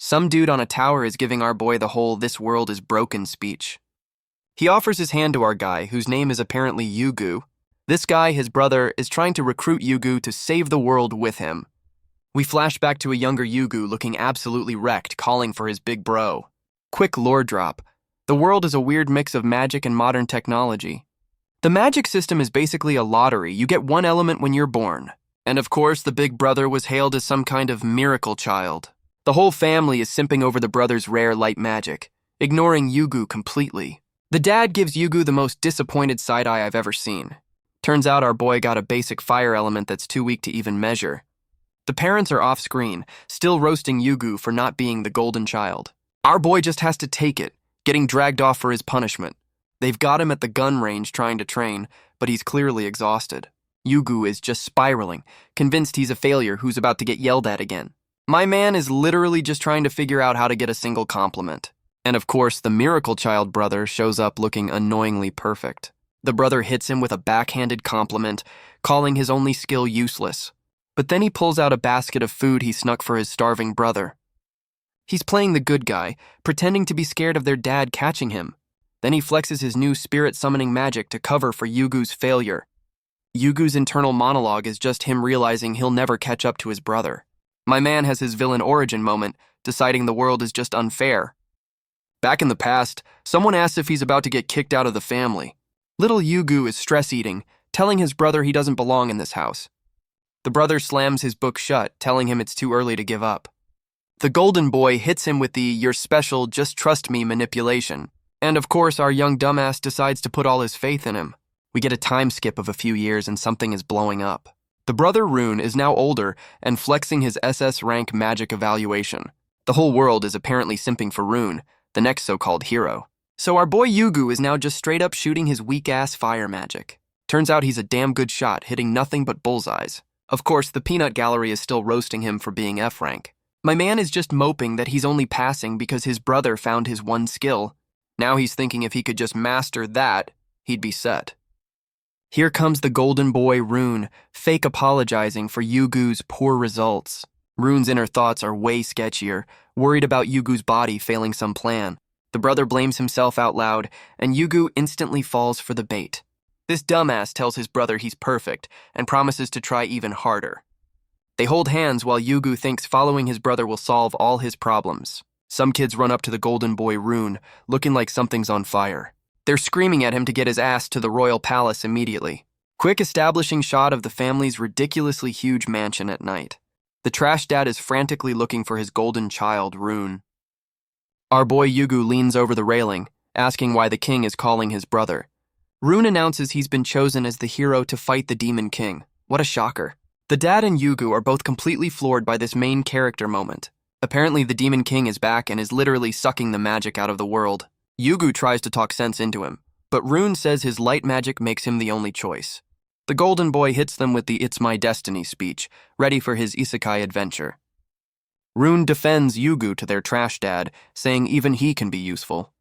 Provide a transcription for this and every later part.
Some dude on a tower is giving our boy the whole "this world is broken" speech. He offers his hand to our guy, whose name is apparently Yugu. This guy, his brother, is trying to recruit Yugu to save the world with him. We flash back to a younger Yugu looking absolutely wrecked, calling for his big bro. Quick lore drop. The world is a weird mix of magic and modern technology. The magic system is basically a lottery. You get one element when you're born. And of course, the big brother was hailed as some kind of miracle child. The whole family is simping over the brother's rare light magic, ignoring Yugu completely. The dad gives Yugu the most disappointed side-eye I've ever seen. Turns out our boy got a basic fire element that's too weak to even measure. The parents are off-screen, still roasting Yugu for not being the golden child. Our boy just has to take it, getting dragged off for his punishment. They've got him at the gun range trying to train, but he's clearly exhausted. Yugu is just spiraling, convinced he's a failure who's about to get yelled at again. My man is literally just trying to figure out how to get a single compliment. And of course, the miracle child brother shows up looking annoyingly perfect. The brother hits him with a backhanded compliment, calling his only skill useless. But then he pulls out a basket of food he snuck for his starving brother. He's playing the good guy, pretending to be scared of their dad catching him. Then he flexes his new spirit summoning magic to cover for Yugu's failure. Yugu's internal monologue is just him realizing he'll never catch up to his brother. My man has his villain origin moment, deciding the world is just unfair. Back in the past, someone asks if he's about to get kicked out of the family. Little Yugu is stress-eating, telling his brother he doesn't belong in this house. The brother slams his book shut, telling him it's too early to give up. The golden boy hits him with the "you're special, just trust me" manipulation. And of course, our young dumbass decides to put all his faith in him. We get a time skip of a few years and something is blowing up. The brother Rune is now older and flexing his SS rank magic evaluation. The whole world is apparently simping for Rune, the next so-called hero. So our boy Yugu is now just straight up shooting his weak-ass fire magic. Turns out he's a damn good shot, hitting nothing but bullseyes. Of course, the peanut gallery is still roasting him for being F rank. My man is just moping that he's only passing because his brother found his one skill. Now he's thinking if he could just master that, he'd be set. Here comes the golden boy Rune, fake apologizing for Yugu's poor results. Rune's inner thoughts are way sketchier, worried about Yugu's body failing some plan. The brother blames himself out loud, and Yugu instantly falls for the bait. This dumbass tells his brother he's perfect and promises to try even harder. They hold hands while Yugu thinks following his brother will solve all his problems. Some kids run up to the golden boy Rune, looking like something's on fire. They're screaming at him to get his ass to the royal palace immediately. Quick establishing shot of the family's ridiculously huge mansion at night. The trash dad is frantically looking for his golden child, Rune. Our boy Yugu leans over the railing, asking why the king is calling his brother. Rune announces he's been chosen as the hero to fight the Demon King. What a shocker. The dad and Yugu are both completely floored by this main character moment. Apparently the Demon King is back and is literally sucking the magic out of the world. Yugu tries to talk sense into him, but Rune says his light magic makes him the only choice. The golden boy hits them with the "it's my destiny" speech, ready for his isekai adventure. Rune defends Yugu to their trash dad, saying even he can be useful.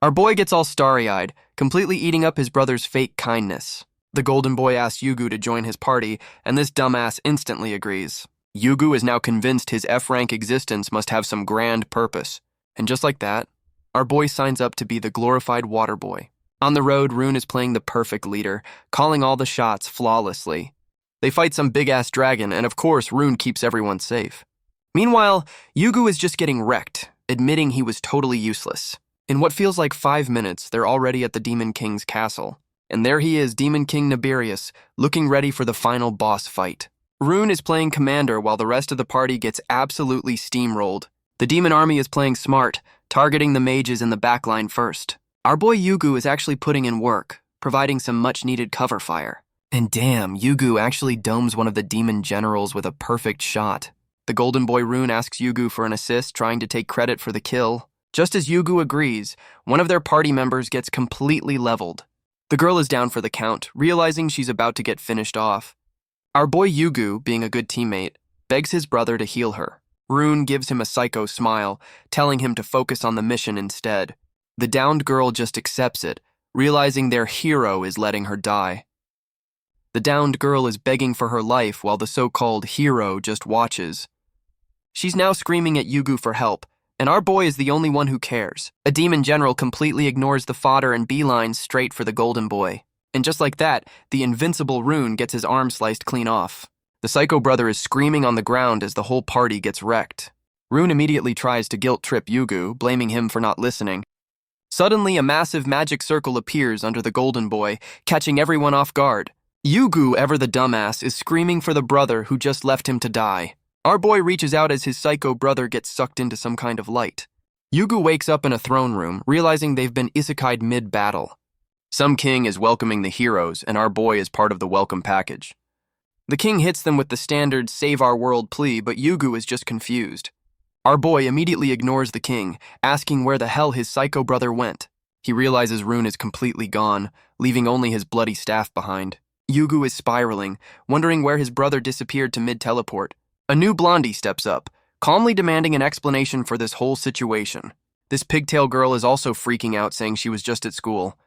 Our boy gets all starry-eyed, completely eating up his brother's fake kindness. The golden boy asks Yugu to join his party, and this dumbass instantly agrees. Yugu is now convinced his F-rank existence must have some grand purpose. And just like that, our boy signs up to be the glorified water boy. On the road, Rune is playing the perfect leader, calling all the shots flawlessly. They fight some big-ass dragon, and of course, Rune keeps everyone safe. Meanwhile, Yugu is just getting wrecked, admitting he was totally useless. In what feels like 5 minutes, they're already at the Demon King's castle. And there he is, Demon King Nibirius, looking ready for the final boss fight. Rune is playing commander while the rest of the party gets absolutely steamrolled. The demon army is playing smart, targeting the mages in the backline first. Our boy Yugu is actually putting in work, providing some much-needed cover fire. And damn, Yugu actually domes one of the demon generals with a perfect shot. The golden boy Rune asks Yugu for an assist, trying to take credit for the kill. Just as Yugu agrees, one of their party members gets completely leveled. The girl is down for the count, realizing she's about to get finished off. Our boy Yugu, being a good teammate, begs his brother to heal her. Rune gives him a psycho smile, telling him to focus on the mission instead. The downed girl just accepts it, realizing their hero is letting her die. The downed girl is begging for her life while the so-called hero just watches. She's now screaming at Yugu for help, and our boy is the only one who cares. A demon general completely ignores the fodder and beelines straight for the golden boy. And just like that, the invincible Rune gets his arm sliced clean off. The psycho brother is screaming on the ground as the whole party gets wrecked. Rune immediately tries to guilt-trip Yugu, blaming him for not listening. Suddenly, a massive magic circle appears under the golden boy, catching everyone off guard. Yugu, ever the dumbass, is screaming for the brother who just left him to die. Our boy reaches out as his psycho brother gets sucked into some kind of light. Yugu wakes up in a throne room, realizing they've been isekai'd mid-battle. Some king is welcoming the heroes, and our boy is part of the welcome package. The king hits them with the standard save our world plea, but Yugu is just confused. Our boy immediately ignores the king, asking where the hell his psycho brother went. He realizes Rune is completely gone, leaving only his bloody staff behind. Yugu is spiraling, wondering where his brother disappeared to mid-teleport. A new blondie steps up, calmly demanding an explanation for this whole situation. This pigtail girl is also freaking out, saying she was just at school.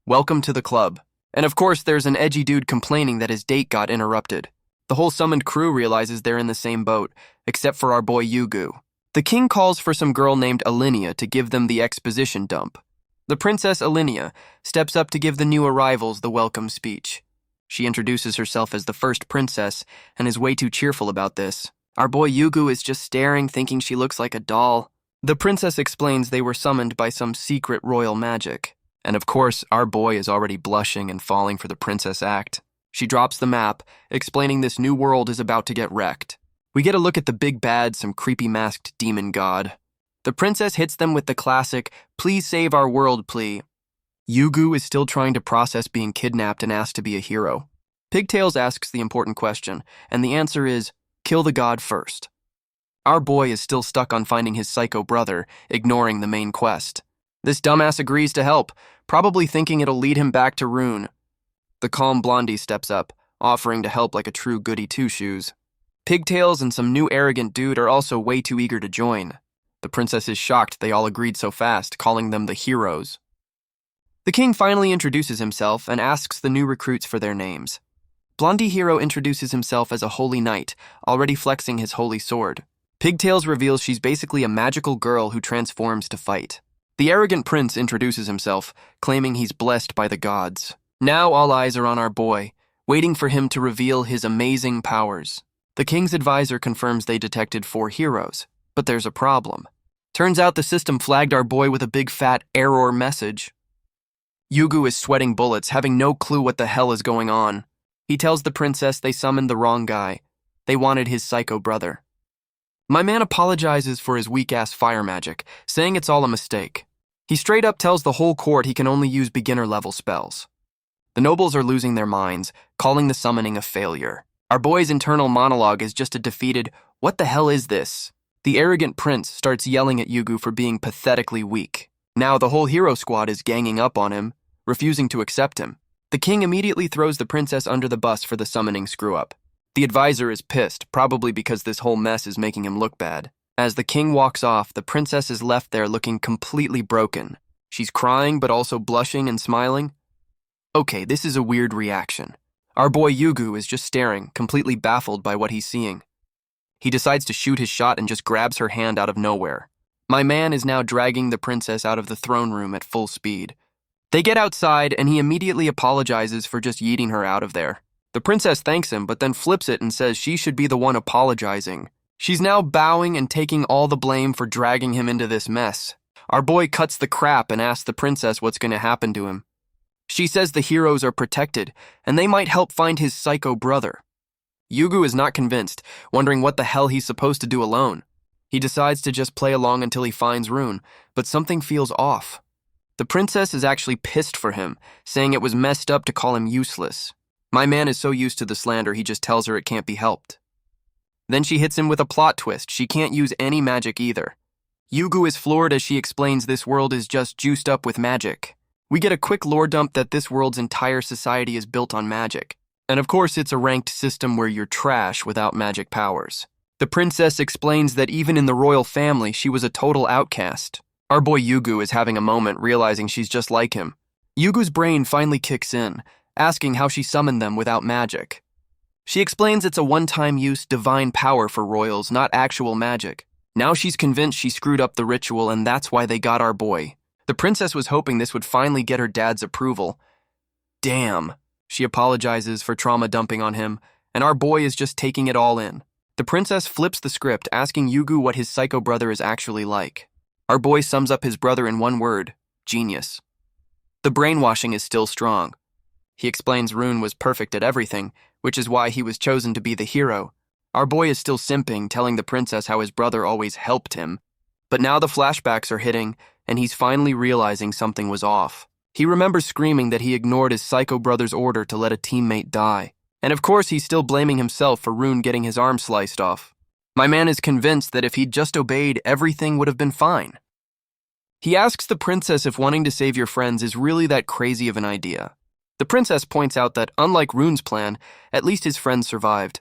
Welcome to the club. And of course, there's an edgy dude complaining that his date got interrupted. The whole summoned crew realizes they're in the same boat, except for our boy Yugu. The king calls for some girl named Alinea to give them the exposition dump. The princess Alinea steps up to give the new arrivals the welcome speech. She introduces herself as the first princess and is way too cheerful about this. Our boy Yugu is just staring, thinking she looks like a doll. The princess explains they were summoned by some secret royal magic. And of course, our boy is already blushing and falling for the princess act. She drops the map, explaining this new world is about to get wrecked. We get a look at the big bad, some creepy masked demon god. The princess hits them with the classic, please save our world plea. Yugu is still trying to process being kidnapped and asked to be a hero. Pigtails asks the important question, and the answer is, kill the god first. Our boy is still stuck on finding his psycho brother, ignoring the main quest. This dumbass agrees to help, probably thinking it'll lead him back to Rune. The calm blondie steps up, offering to help like a true goody two-shoes. Pigtails and some new arrogant dude are also way too eager to join. The princess is shocked they all agreed so fast, calling them the heroes. The king finally introduces himself and asks the new recruits for their names. Blondie hero introduces himself as a holy knight, already flexing his holy sword. Pigtails reveals she's basically a magical girl who transforms to fight. The arrogant prince introduces himself, claiming he's blessed by the gods. Now all eyes are on our boy, waiting for him to reveal his amazing powers. The king's advisor confirms they detected 4 heroes, but there's a problem. Turns out the system flagged our boy with a big fat error message. Yugu is sweating bullets, having no clue what the hell is going on. He tells the princess they summoned the wrong guy. They wanted his psycho brother. My man apologizes for his weak-ass fire magic, saying it's all a mistake. He straight up tells the whole court he can only use beginner-level spells. The nobles are losing their minds, calling the summoning a failure. Our boy's internal monologue is just a defeated, what the hell is this? The arrogant prince starts yelling at Yugu for being pathetically weak. Now the whole hero squad is ganging up on him, refusing to accept him. The king immediately throws the princess under the bus for the summoning screw-up. The advisor is pissed, probably because this whole mess is making him look bad. As the king walks off, the princess is left there looking completely broken. She's crying, but also blushing and smiling. Okay, this is a weird reaction. Our boy Yugu is just staring, completely baffled by what he's seeing. He decides to shoot his shot and just grabs her hand out of nowhere. My man is now dragging the princess out of the throne room at full speed. They get outside, and he immediately apologizes for just yeeting her out of there. The princess thanks him, but then flips it and says she should be the one apologizing. She's now bowing and taking all the blame for dragging him into this mess. Our boy cuts the crap and asks the princess what's going to happen to him. She says the heroes are protected, and they might help find his psycho brother. Yugu is not convinced, wondering what the hell he's supposed to do alone. He decides to just play along until he finds Rune, but something feels off. The princess is actually pissed for him, saying it was messed up to call him useless. My man is so used to the slander he just tells her it can't be helped. Then she hits him with a plot twist. She can't use any magic either. Yugu is floored as she explains this world is just juiced up with magic. We get a quick lore dump that this world's entire society is built on magic. And of course, it's a ranked system where you're trash without magic powers. The princess explains that even in the royal family, she was a total outcast. Our boy Yugu is having a moment, realizing she's just like him. Yugu's brain finally kicks in, asking how she summoned them without magic. She explains it's a one-time use divine power for royals, not actual magic. Now she's convinced she screwed up the ritual and that's why they got our boy. The princess was hoping this would finally get her dad's approval. Damn. She apologizes for trauma dumping on him, and our boy is just taking it all in. The princess flips the script, asking Yugu what his psycho brother is actually like. Our boy sums up his brother in one word: genius. The brainwashing is still strong. He explains Rune was perfect at everything, which is why he was chosen to be the hero. Our boy is still simping, telling the princess how his brother always helped him. But now the flashbacks are hitting, and he's finally realizing something was off. He remembers screaming that he ignored his psycho brother's order to let a teammate die. And of course, he's still blaming himself for Rune getting his arm sliced off. My man is convinced that if he'd just obeyed, everything would have been fine. He asks the princess if wanting to save your friends is really that crazy of an idea. The princess points out that, unlike Rune's plan, at least his friends survived.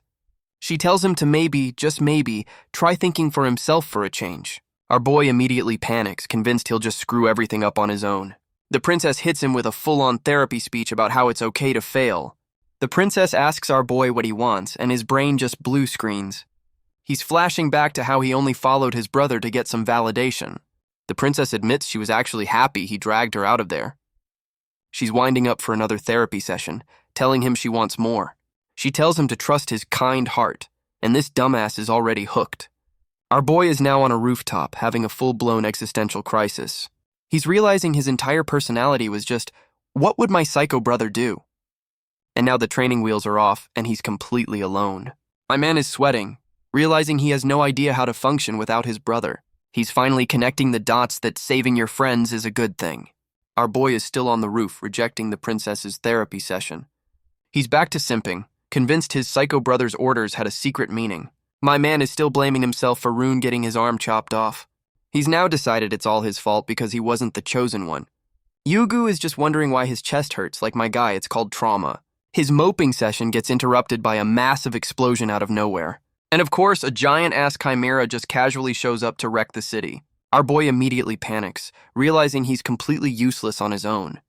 She tells him to maybe, just maybe, try thinking for himself for a change. Our boy immediately panics, convinced he'll just screw everything up on his own. The princess hits him with a full-on therapy speech about how it's okay to fail. The princess asks our boy what he wants, and his brain just blue screens. He's flashing back to how he only followed his brother to get some validation. The princess admits she was actually happy he dragged her out of there. She's winding up for another therapy session, telling him she wants more. She tells him to trust his kind heart, and this dumbass is already hooked. Our boy is now on a rooftop, having a full-blown existential crisis. He's realizing his entire personality was just, what would my psycho brother do? And now the training wheels are off, and he's completely alone. My man is sweating, realizing he has no idea how to function without his brother. He's finally connecting the dots that saving your friends is a good thing. Our boy is still on the roof, rejecting the princess's therapy session. He's back to simping, convinced his psycho brother's orders had a secret meaning. My man is still blaming himself for Rune getting his arm chopped off. He's now decided it's all his fault because he wasn't the chosen one. Yugu is just wondering why his chest hurts, like my guy, it's called trauma. His moping session gets interrupted by a massive explosion out of nowhere. And of course, a giant-ass chimera just casually shows up to wreck the city. Our boy immediately panics, realizing he's completely useless on his own.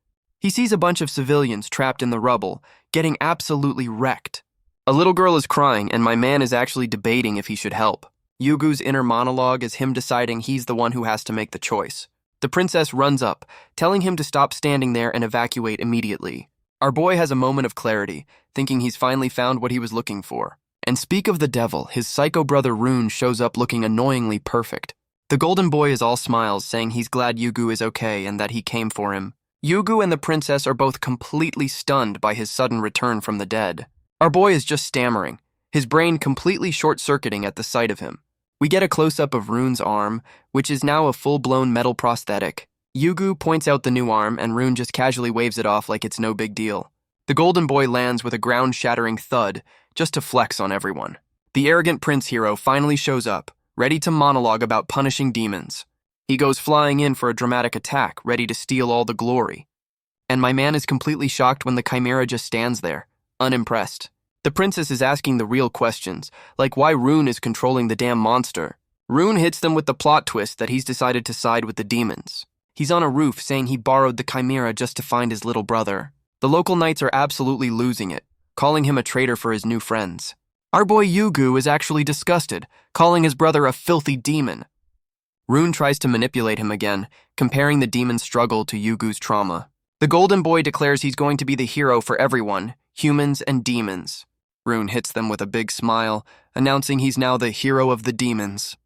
He sees a bunch of civilians trapped in the rubble, getting absolutely wrecked. A little girl is crying, and my man is actually debating if he should help. Yugu's inner monologue is him deciding he's the one who has to make the choice. The princess runs up, telling him to stop standing there and evacuate immediately. Our boy has a moment of clarity, thinking he's finally found what he was looking for. And speak of the devil, his psycho brother Rune shows up looking annoyingly perfect. The golden boy is all smiles, saying he's glad Yugu is okay and that he came for him. Yugu and the princess are both completely stunned by his sudden return from the dead. Our boy is just stammering, his brain completely short-circuiting at the sight of him. We get a close-up of Rune's arm, which is now a full-blown metal prosthetic. Yugu points out the new arm, and Rune just casually waves it off like it's no big deal. The golden boy lands with a ground-shattering thud, just to flex on everyone. The arrogant prince hero finally shows up, ready to monologue about punishing demons. He goes flying in for a dramatic attack, ready to steal all the glory. And my man is completely shocked when the chimera just stands there, unimpressed. The princess is asking the real questions, like why Rune is controlling the damn monster. Rune hits them with the plot twist that he's decided to side with the demons. He's on a roof saying he borrowed the chimera just to find his little brother. The local knights are absolutely losing it, calling him a traitor for his new friends. Our boy Yugu is actually disgusted, calling his brother a filthy demon. Rune tries to manipulate him again, comparing the demon's struggle to Yugu's trauma. The golden boy declares he's going to be the hero for everyone, humans and demons. Rune hits them with a big smile, announcing he's now the hero of the demons.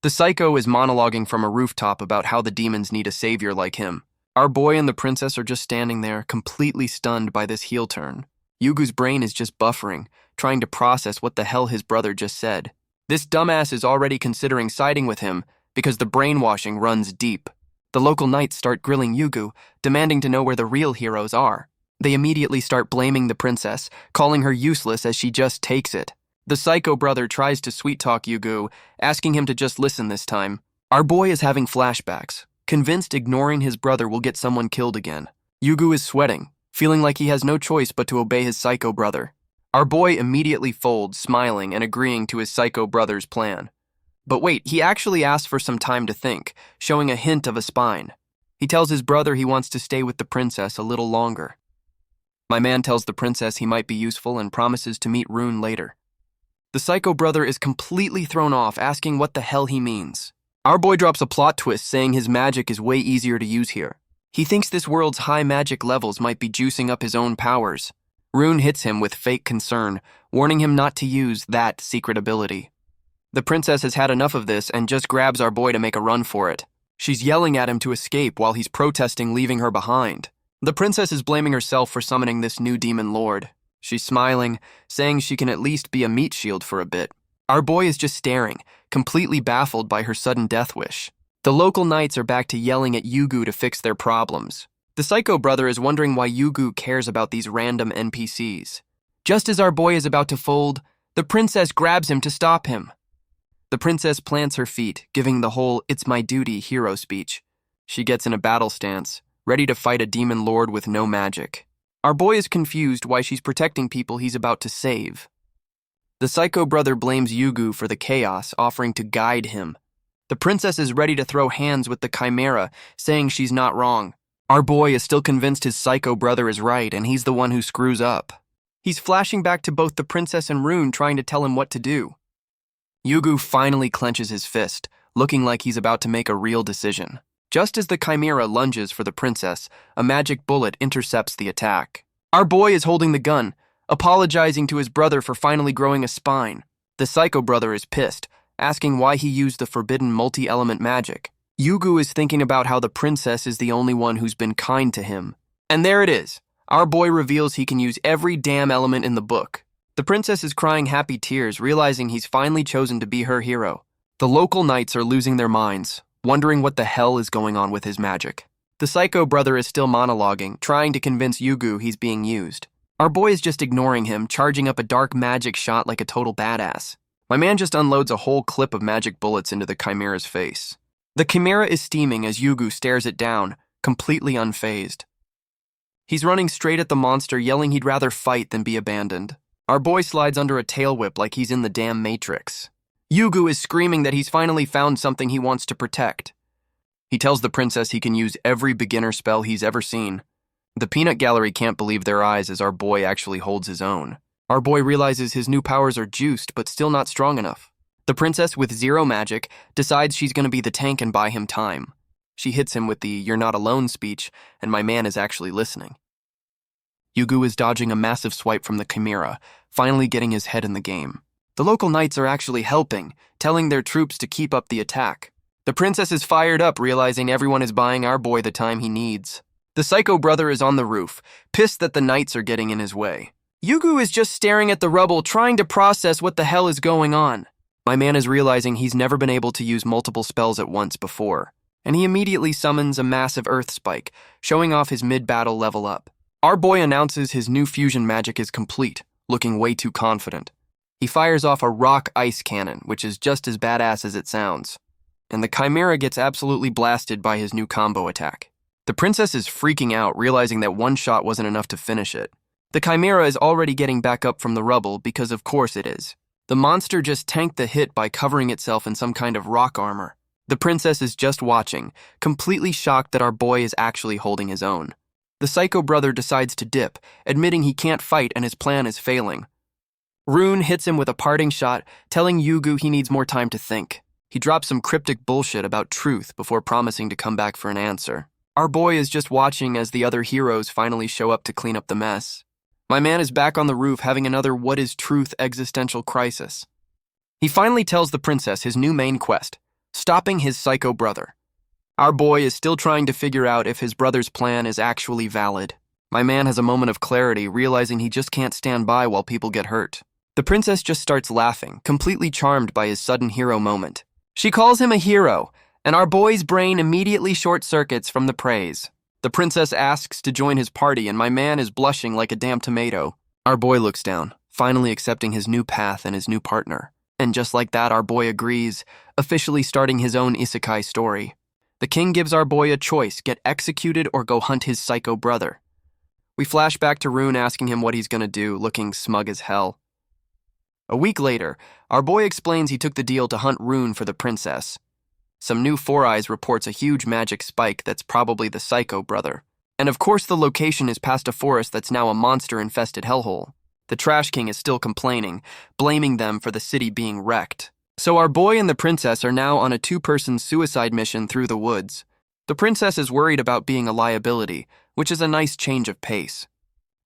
The psycho is monologuing from a rooftop about how the demons need a savior like him. Our boy and the princess are just standing there, completely stunned by this heel turn. Yugu's brain is just buffering, trying to process what the hell his brother just said. This dumbass is already considering siding with him because the brainwashing runs deep. The local knights start grilling Yugu, demanding to know where the real heroes are. They immediately start blaming the princess, calling her useless as she just takes it. The psycho brother tries to sweet-talk Yugu, asking him to just listen this time. Our boy is having flashbacks, convinced ignoring his brother will get someone killed again. Yugu is sweating, feeling like he has no choice but to obey his psycho brother. Our boy immediately folds, smiling and agreeing to his psycho brother's plan. But wait, he actually asks for some time to think, showing a hint of a spine. He tells his brother he wants to stay with the princess a little longer. My man tells the princess he might be useful and promises to meet Rune later. The psycho brother is completely thrown off, asking what the hell he means. Our boy drops a plot twist saying his magic is way easier to use here. He thinks this world's high magic levels might be juicing up his own powers. Rune hits him with fake concern, warning him not to use that secret ability. The princess has had enough of this and just grabs our boy to make a run for it. She's yelling at him to escape while he's protesting leaving her behind. The princess is blaming herself for summoning this new demon lord. She's smiling, saying she can at least be a meat shield for a bit. Our boy is just staring, completely baffled by her sudden death wish. The local knights are back to yelling at Yugu to fix their problems. The psycho brother is wondering why Yugu cares about these random NPCs. Just as our boy is about to fold, the princess grabs him to stop him. The princess plants her feet, giving the whole "it's my duty" hero speech. She gets in a battle stance, ready to fight a demon lord with no magic. Our boy is confused why she's protecting people he's about to save. The psycho brother blames Yugu for the chaos, offering to guide him. The princess is ready to throw hands with the chimera, saying she's not wrong. Our boy is still convinced his psycho brother is right, and he's the one who screws up. He's flashing back to both the princess and Rune, trying to tell him what to do. Yugu finally clenches his fist, looking like he's about to make a real decision. Just as the chimera lunges for the princess, a magic bullet intercepts the attack. Our boy is holding the gun, apologizing to his brother for finally growing a spine. The psycho brother is pissed, asking why he used the forbidden multi-element magic. Yugu is thinking about how the princess is the only one who's been kind to him. And there it is. Our boy reveals he can use every damn element in the book. The princess is crying happy tears, realizing he's finally chosen to be her hero. The local knights are losing their minds, wondering what the hell is going on with his magic. The psycho brother is still monologuing, trying to convince Yugu he's being used. Our boy is just ignoring him, charging up a dark magic shot like a total badass. My man just unloads a whole clip of magic bullets into the chimera's face. The chimera is steaming as Yugu stares it down, completely unfazed. He's running straight at the monster, yelling he'd rather fight than be abandoned. Our boy slides under a tail whip like he's in the damn Matrix. Yugu is screaming that he's finally found something he wants to protect. He tells the princess he can use every beginner spell he's ever seen. The peanut gallery can't believe their eyes as our boy actually holds his own. Our boy realizes his new powers are juiced, but still not strong enough. The princess, with zero magic, decides she's going to be the tank and buy him time. She hits him with the "you're not alone" speech, and my man is actually listening. Yugu is dodging a massive swipe from the chimera, finally getting his head in the game. The local knights are actually helping, telling their troops to keep up the attack. The princess is fired up, realizing everyone is buying our boy the time he needs. The psycho brother is on the roof, pissed that the knights are getting in his way. Yugu is just staring at the rubble, trying to process what the hell is going on. My man is realizing he's never been able to use multiple spells at once before, and he immediately summons a massive earth spike, showing off his mid-battle level up. Our boy announces his new fusion magic is complete, looking way too confident. He fires off a rock ice cannon, which is just as badass as it sounds, and the chimera gets absolutely blasted by his new combo attack. The princess is freaking out, realizing that one shot wasn't enough to finish it. The chimera is already getting back up from the rubble, because of course it is. The monster just tanked the hit by covering itself in some kind of rock armor. The princess is just watching, completely shocked that our boy is actually holding his own. The psycho brother decides to dip, admitting he can't fight and his plan is failing. Rune hits him with a parting shot, telling Yugu he needs more time to think. He drops some cryptic bullshit about truth before promising to come back for an answer. Our boy is just watching as the other heroes finally show up to clean up the mess. My man is back on the roof having another what is truth existential crisis. He finally tells the princess his new main quest, stopping his psycho brother. Our boy is still trying to figure out if his brother's plan is actually valid. My man has a moment of clarity, realizing he just can't stand by while people get hurt. The princess just starts laughing, completely charmed by his sudden hero moment. She calls him a hero, and our boy's brain immediately short-circuits from the praise. The princess asks to join his party, and my man is blushing like a damn tomato. Our boy looks down, finally accepting his new path and his new partner. And just like that, our boy agrees, officially starting his own isekai story. The king gives our boy a choice, get executed or go hunt his psycho brother. We flash back to Rune asking him what he's gonna do, looking smug as hell. A week later, our boy explains he took the deal to hunt Rune for the princess. Some new Four Eyes reports a huge magic spike that's probably the psycho brother. And of course the location is past a forest that's now a monster-infested hellhole. The Trash King is still complaining, blaming them for the city being wrecked. So our boy and the princess are now on a two-person suicide mission through the woods. The princess is worried about being a liability, which is a nice change of pace.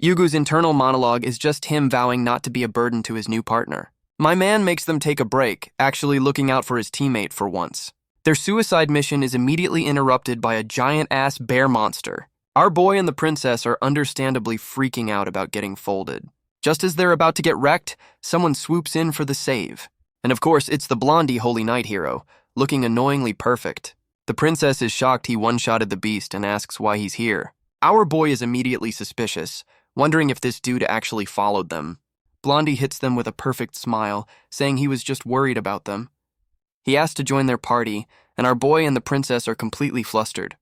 Yugu's internal monologue is just him vowing not to be a burden to his new partner. My man makes them take a break, actually looking out for his teammate for once. Their suicide mission is immediately interrupted by a giant-ass bear monster. Our boy and the princess are understandably freaking out about getting folded. Just as they're about to get wrecked, someone swoops in for the save. And of course, it's the blondie Holy Knight hero, looking annoyingly perfect. The princess is shocked he one-shotted the beast and asks why he's here. Our boy is immediately suspicious, wondering if this dude actually followed them. Blondie hits them with a perfect smile, saying he was just worried about them. He asks to join their party, and our boy and the princess are completely flustered.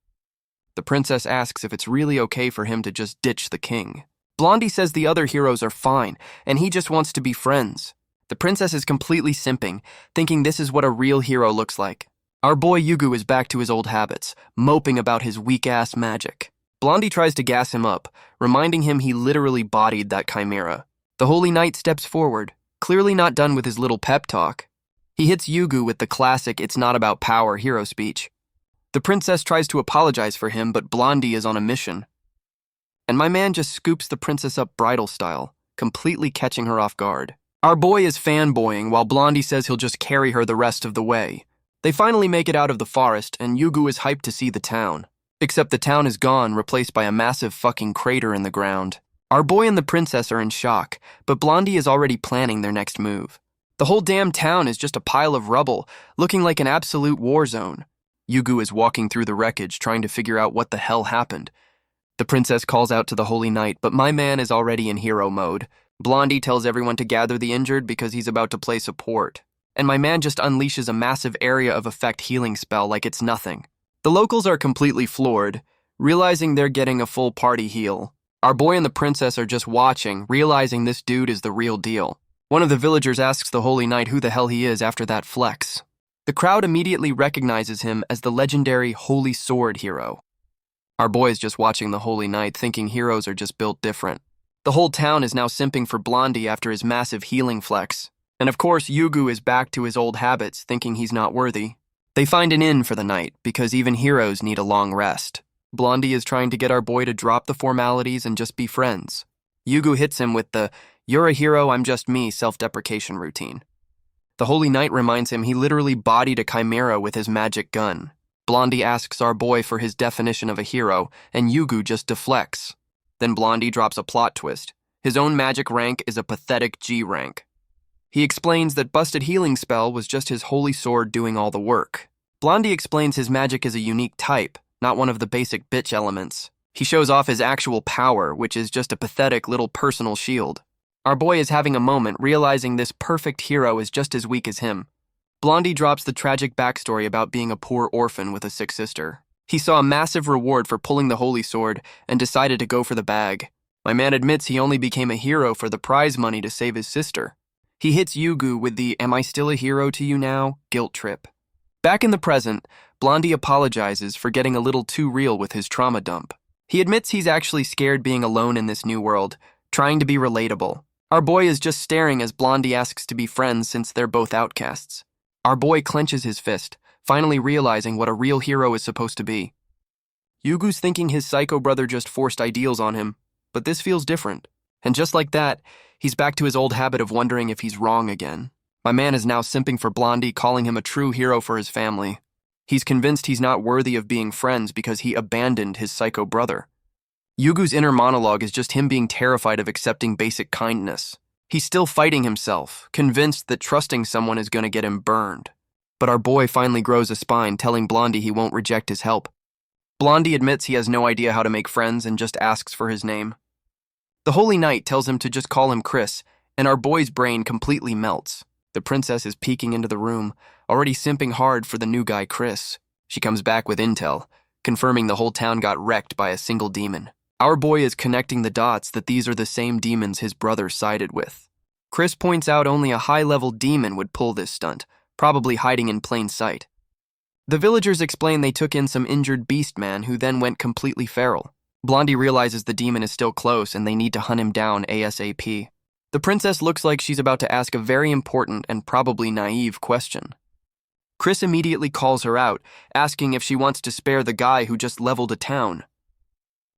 The princess asks if it's really okay for him to just ditch the king. Blondie says the other heroes are fine, and he just wants to be friends. The princess is completely simping, thinking this is what a real hero looks like. Our boy Yugu is back to his old habits, moping about his weak-ass magic. Blondie tries to gas him up, reminding him he literally bodied that chimera. The Holy Knight steps forward, clearly not done with his little pep talk. He hits Yugu with the classic "it's not about power" hero speech. The princess tries to apologize for him, but Blondie is on a mission. And my man just scoops the princess up bridal style, completely catching her off guard. Our boy is fanboying while Blondie says he'll just carry her the rest of the way. They finally make it out of the forest, and Yugu is hyped to see the town. Except the town is gone, replaced by a massive fucking crater in the ground. Our boy and the princess are in shock, but Blondie is already planning their next move. The whole damn town is just a pile of rubble, looking like an absolute war zone. Yugu is walking through the wreckage, trying to figure out what the hell happened. The princess calls out to the Holy Knight, but my man is already in hero mode. Blondie tells everyone to gather the injured because he's about to play support. And my man just unleashes a massive area of effect healing spell like it's nothing. The locals are completely floored, realizing they're getting a full party heal. Our boy and the princess are just watching, realizing this dude is the real deal. One of the villagers asks the Holy Knight who the hell he is after that flex. The crowd immediately recognizes him as the legendary Holy Sword hero. Our boy is just watching the Holy Knight, thinking heroes are just built different. The whole town is now simping for Blondie after his massive healing flex. And of course, Yugu is back to his old habits, thinking he's not worthy. They find an inn for the night, because even heroes need a long rest. Blondie is trying to get our boy to drop the formalities and just be friends. Yugu hits him with the "you're a hero, I'm just me" self-deprecation routine. The Holy Knight reminds him he literally bodied a chimera with his magic gun. Blondie asks our boy for his definition of a hero, and Yugu just deflects. Then Blondie drops a plot twist. His own magic rank is a pathetic G rank. He explains that busted healing spell was just his holy sword doing all the work. Blondie explains his magic is a unique type, not one of the basic bitch elements. He shows off his actual power, which is just a pathetic little personal shield. Our boy is having a moment, realizing this perfect hero is just as weak as him. Blondie drops the tragic backstory about being a poor orphan with a sick sister. He saw a massive reward for pulling the holy sword and decided to go for the bag. My man admits he only became a hero for the prize money to save his sister. He hits Yugu with the "am I still a hero to you now?" guilt trip. Back in the present, Blondie apologizes for getting a little too real with his trauma dump. He admits he's actually scared being alone in this new world, trying to be relatable. Our boy is just staring as Blondie asks to be friends since they're both outcasts. Our boy clenches his fist, finally realizing what a real hero is supposed to be. Yugu's thinking his psycho brother just forced ideals on him, but this feels different. And just like that, he's back to his old habit of wondering if he's wrong again. My man is now simping for Blondie, calling him a true hero for his family. He's convinced he's not worthy of being friends because he abandoned his psycho brother. Yugu's inner monologue is just him being terrified of accepting basic kindness. He's still fighting himself, convinced that trusting someone is going to get him burned. But our boy finally grows a spine, telling Blondie he won't reject his help. Blondie admits he has no idea how to make friends and just asks for his name. The Holy Knight tells him to just call him Chris, and our boy's brain completely melts. The princess is peeking into the room, already simping hard for the new guy Chris. She comes back with intel, confirming the whole town got wrecked by a single demon. Our boy is connecting the dots that these are the same demons his brother sided with. Chris points out only a high-level demon would pull this stunt, probably hiding in plain sight. The villagers explain they took in some injured beast man who then went completely feral. Blondie realizes the demon is still close and they need to hunt him down ASAP. The princess looks like she's about to ask a very important and probably naive question. Chris immediately calls her out, asking if she wants to spare the guy who just leveled a town.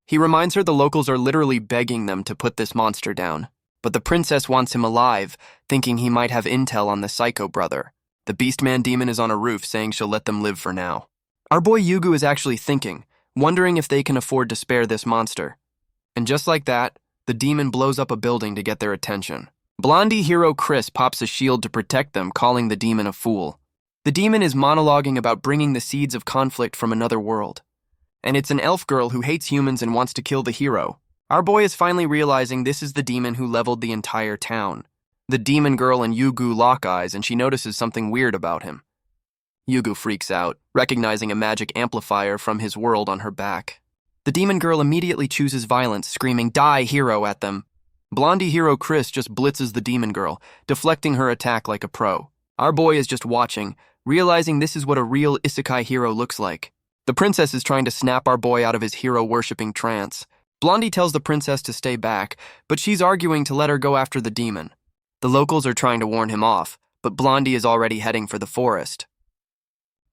He reminds her the locals are literally begging them to put this monster down, but the princess wants him alive, thinking he might have intel on the Psycho brother. The Beastman demon is on a roof, saying she'll let them live for now. Our boy Yugu is actually thinking, wondering if they can afford to spare this monster. And just like that, the demon blows up a building to get their attention. Blondie hero Chris pops a shield to protect them, calling the demon a fool. The demon is monologuing about bringing the seeds of conflict from another world. And it's an elf girl who hates humans and wants to kill the hero. Our boy is finally realizing this is the demon who leveled the entire town. The demon girl and Yugu lock eyes, and she notices something weird about him. Yugu freaks out, recognizing a magic amplifier from his world on her back. The demon girl immediately chooses violence, screaming, "Die, hero," at them. Blondie hero Chris just blitzes the demon girl, deflecting her attack like a pro. Our boy is just watching, realizing this is what a real isekai hero looks like. The princess is trying to snap our boy out of his hero-worshipping trance. Blondie tells the princess to stay back, but she's arguing to let her go after the demon. The locals are trying to warn him off, but Blondie is already heading for the forest.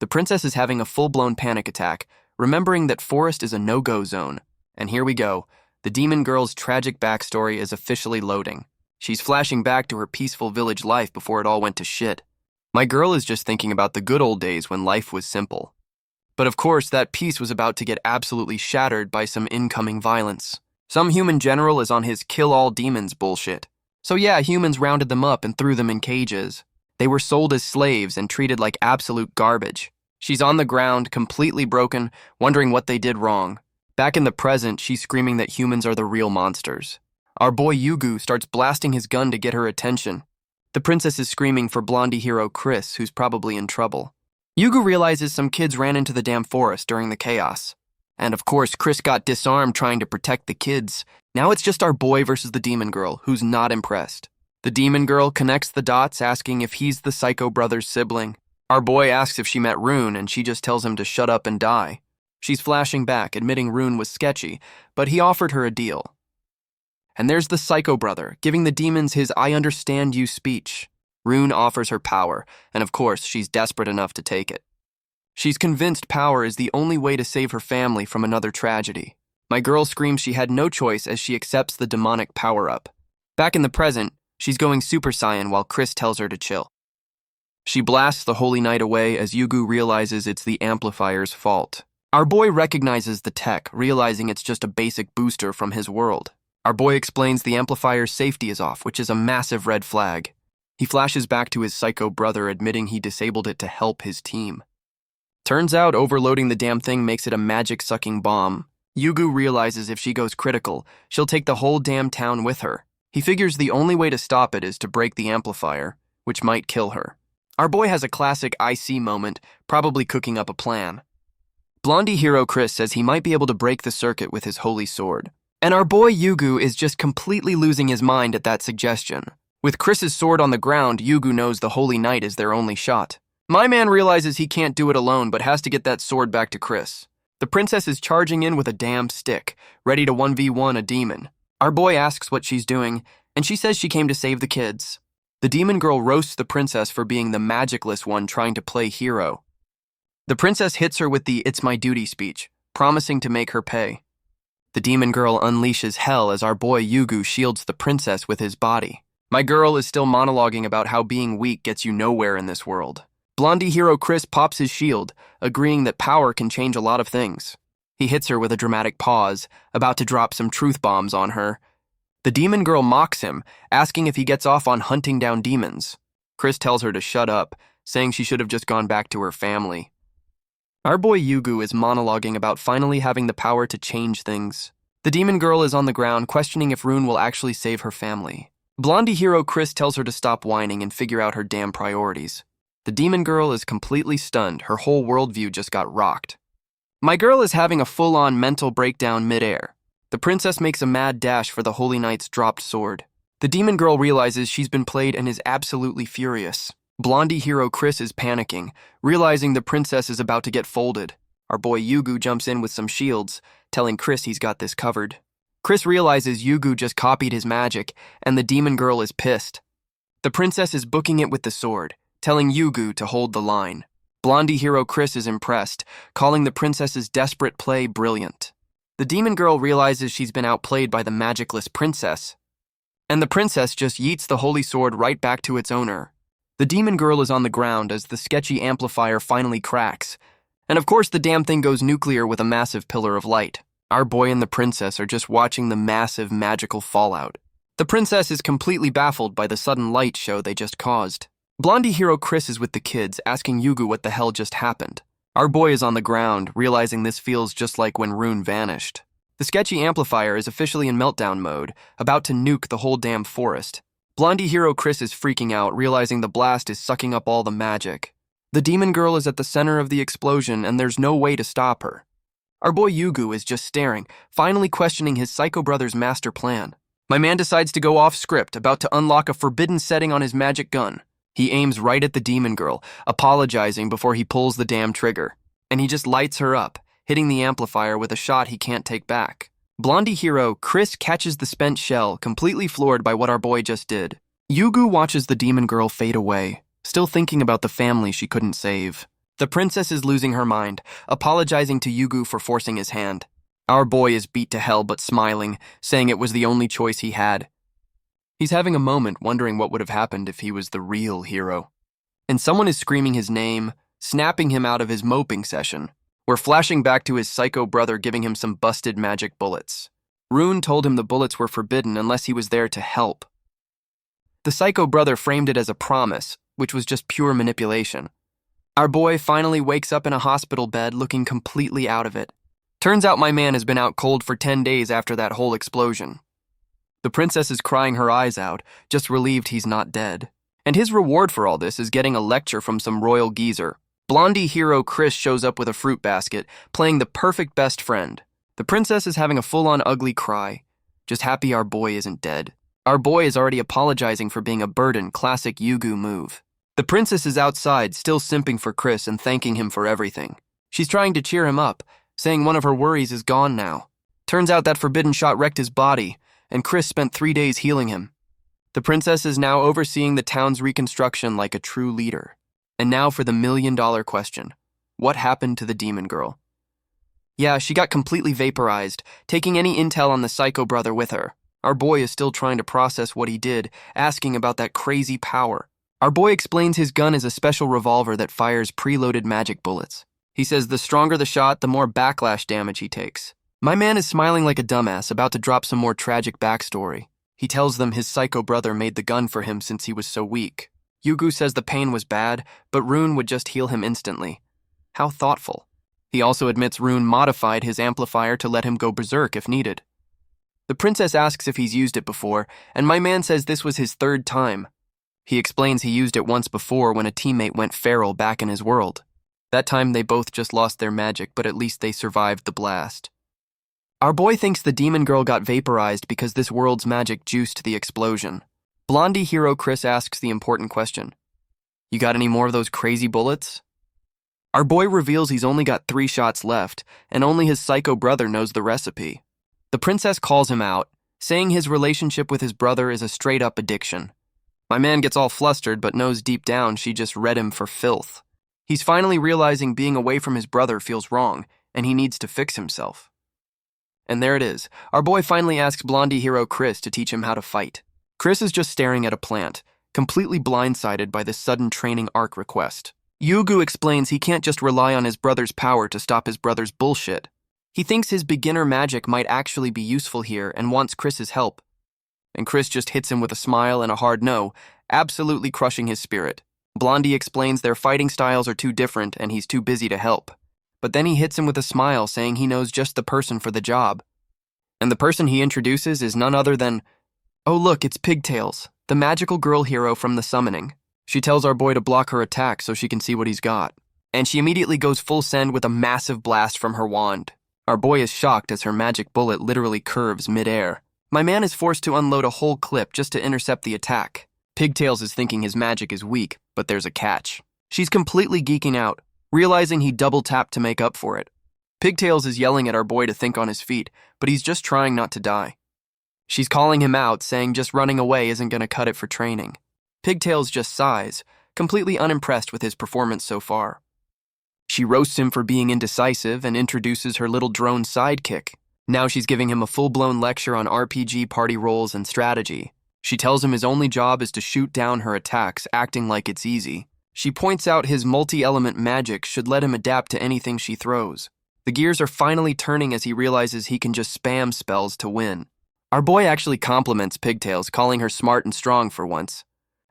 The princess is having a full-blown panic attack, remembering that forest is a no-go zone. And here we go. The demon girl's tragic backstory is officially loading. She's flashing back to her peaceful village life before it all went to shit. My girl is just thinking about the good old days when life was simple. But of course, that peace was about to get absolutely shattered by some incoming violence. Some human general is on his kill all demons bullshit. So yeah, humans rounded them up and threw them in cages. They were sold as slaves and treated like absolute garbage. She's on the ground, completely broken, wondering what they did wrong. Back in the present, she's screaming that humans are the real monsters. Our boy Yugu starts blasting his gun to get her attention. The princess is screaming for Blondie hero Chris, who's probably in trouble. Yugu realizes some kids ran into the damn forest during the chaos. And of course, Chris got disarmed trying to protect the kids. Now it's just our boy versus the demon girl, who's not impressed. The demon girl connects the dots, asking if he's the Psycho brother's sibling. Our boy asks if she met Rune, and she just tells him to shut up and die. She's flashing back, admitting Rune was sketchy, but he offered her a deal. And there's the Psycho brother, giving the demons his "I understand you" speech. Rune offers her power, and of course, she's desperate enough to take it. She's convinced power is the only way to save her family from another tragedy. My girl screams she had no choice as she accepts the demonic power-up. Back in the present, she's going Super Saiyan while Chris tells her to chill. She blasts the Holy Knight away as Yugu realizes it's the amplifier's fault. Our boy recognizes the tech, realizing it's just a basic booster from his world. Our boy explains the amplifier's safety is off, which is a massive red flag. He flashes back to his Psycho brother, admitting he disabled it to help his team. Turns out overloading the damn thing makes it a magic-sucking bomb. Yugu realizes if she goes critical, she'll take the whole damn town with her. He figures the only way to stop it is to break the amplifier, which might kill her. Our boy has a classic IC moment, probably cooking up a plan. Blondie hero Chris says he might be able to break the circuit with his holy sword. And our boy Yugu is just completely losing his mind at that suggestion. With Chris's sword on the ground, Yugu knows the Holy Knight is their only shot. My man realizes he can't do it alone, but has to get that sword back to Chris. The princess is charging in with a damn stick, ready to 1v1 a demon. Our boy asks what she's doing, and she says she came to save the kids. The demon girl roasts the princess for being the magicless one trying to play hero. The princess hits her with the "it's my duty" speech, promising to make her pay. The demon girl unleashes hell as our boy Yugu shields the princess with his body. My girl is still monologuing about how being weak gets you nowhere in this world. Blondie hero Chris pops his shield, agreeing that power can change a lot of things. He hits her with a dramatic pause, about to drop some truth bombs on her. The demon girl mocks him, asking if he gets off on hunting down demons. Chris tells her to shut up, saying she should have just gone back to her family. Our boy Yugu is monologuing about finally having the power to change things. The demon girl is on the ground, questioning if Rune will actually save her family. Blondie hero Chris tells her to stop whining and figure out her damn priorities. The demon girl is completely stunned. Her whole worldview just got rocked. My girl is having a full-on mental breakdown midair. The princess makes a mad dash for the Holy Knight's dropped sword. The demon girl realizes she's been played and is absolutely furious. Blondie hero Chris is panicking, realizing the princess is about to get folded. Our boy Yugu jumps in with some shields, telling Chris he's got this covered. Chris realizes Yugu just copied his magic, and the demon girl is pissed. The princess is booking it with the sword, telling Yugu to hold the line. Blondie hero Chris is impressed, calling the princess's desperate play brilliant. The demon girl realizes she's been outplayed by the magicless princess, and the princess just yeets the holy sword right back to its owner. The demon girl is on the ground as the sketchy amplifier finally cracks, and of course the damn thing goes nuclear with a massive pillar of light. Our boy and the princess are just watching the massive magical fallout. The princess is completely baffled by the sudden light show they just caused. Blondie hero Chris is with the kids, asking Yugu what the hell just happened. Our boy is on the ground, realizing this feels just like when Rune vanished. The sketchy amplifier is officially in meltdown mode, about to nuke the whole damn forest. Blondie hero Chris is freaking out, realizing the blast is sucking up all the magic. The demon girl is at the center of the explosion, and there's no way to stop her. Our boy Yugu is just staring, finally questioning his psycho brother's master plan. My man decides to go off script, about to unlock a forbidden setting on his magic gun. He aims right at the demon girl, apologizing before he pulls the damn trigger. And he just lights her up, hitting the amplifier with a shot he can't take back. Blondie hero Chris catches the spent shell, completely floored by what our boy just did. Yugu watches the demon girl fade away, still thinking about the family she couldn't save. The princess is losing her mind, apologizing to Yugu for forcing his hand. Our boy is beat to hell but smiling, saying it was the only choice he had. He's having a moment wondering what would have happened if he was the real hero. And someone is screaming his name, snapping him out of his moping session. We're flashing back to his psycho brother giving him some busted magic bullets. Rune told him the bullets were forbidden unless he was there to help. The psycho brother framed it as a promise, which was just pure manipulation. Our boy finally wakes up in a hospital bed looking completely out of it. Turns out my man has been out cold for 10 days after that whole explosion. The princess is crying her eyes out, just relieved he's not dead. And his reward for all this is getting a lecture from some royal geezer. Blondie hero Chris shows up with a fruit basket, playing the perfect best friend. The princess is having a full-on ugly cry, just happy our boy isn't dead. Our boy is already apologizing for being a burden, classic Yugu move. The princess is outside, still simping for Chris and thanking him for everything. She's trying to cheer him up, saying one of her worries is gone now. Turns out that forbidden shot wrecked his body, and Chris spent 3 days healing him. The princess is now overseeing the town's reconstruction like a true leader. And now for the million-dollar question. What happened to the demon girl? Yeah, she got completely vaporized, taking any intel on the psycho brother with her. Our boy is still trying to process what he did, asking about that crazy power. Our boy explains his gun is a special revolver that fires preloaded magic bullets. He says the stronger the shot, the more backlash damage he takes. My man is smiling like a dumbass, about to drop some more tragic backstory. He tells them his psycho brother made the gun for him since he was so weak. Yugu says the pain was bad, but Rune would just heal him instantly. How thoughtful. He also admits Rune modified his amplifier to let him go berserk if needed. The princess asks if he's used it before, and my man says this was his 3rd time. He explains he used it once before when a teammate went feral back in his world. That time they both just lost their magic, but at least they survived the blast. Our boy thinks the demon girl got vaporized because this world's magic juiced the explosion. Blondie hero Chris asks the important question. You got any more of those crazy bullets? Our boy reveals he's only got 3 shots left, and only his psycho brother knows the recipe. The princess calls him out, saying his relationship with his brother is a straight-up addiction. My man gets all flustered, but knows deep down she just read him for filth. He's finally realizing being away from his brother feels wrong, and he needs to fix himself. And there it is. Our boy finally asks Blondie hero Chris to teach him how to fight. Chris is just staring at a plant, completely blindsided by this sudden training arc request. Yugu explains he can't just rely on his brother's power to stop his brother's bullshit. He thinks his beginner magic might actually be useful here and wants Chris's help. And Chris just hits him with a smile and a hard no, absolutely crushing his spirit. Blondie explains their fighting styles are too different and he's too busy to help. But then he hits him with a smile, saying he knows just the person for the job. And the person he introduces is none other than, oh look, it's Pigtails, the magical girl hero from the summoning. She tells our boy to block her attack so she can see what he's got. And she immediately goes full send with a massive blast from her wand. Our boy is shocked as her magic bullet literally curves mid-air. My man is forced to unload a whole clip just to intercept the attack. Pigtails is thinking his magic is weak, but there's a catch. She's completely geeking out, realizing he double-tapped to make up for it. Pigtails is yelling at our boy to think on his feet, but he's just trying not to die. She's calling him out, saying just running away isn't going to cut it for training. Pigtails just sighs, completely unimpressed with his performance so far. She roasts him for being indecisive and introduces her little drone sidekick. Now she's giving him a full-blown lecture on RPG party roles and strategy. She tells him his only job is to shoot down her attacks, acting like it's easy. She points out his multi-element magic should let him adapt to anything she throws. The gears are finally turning as he realizes he can just spam spells to win. Our boy actually compliments Pigtails, calling her smart and strong for once.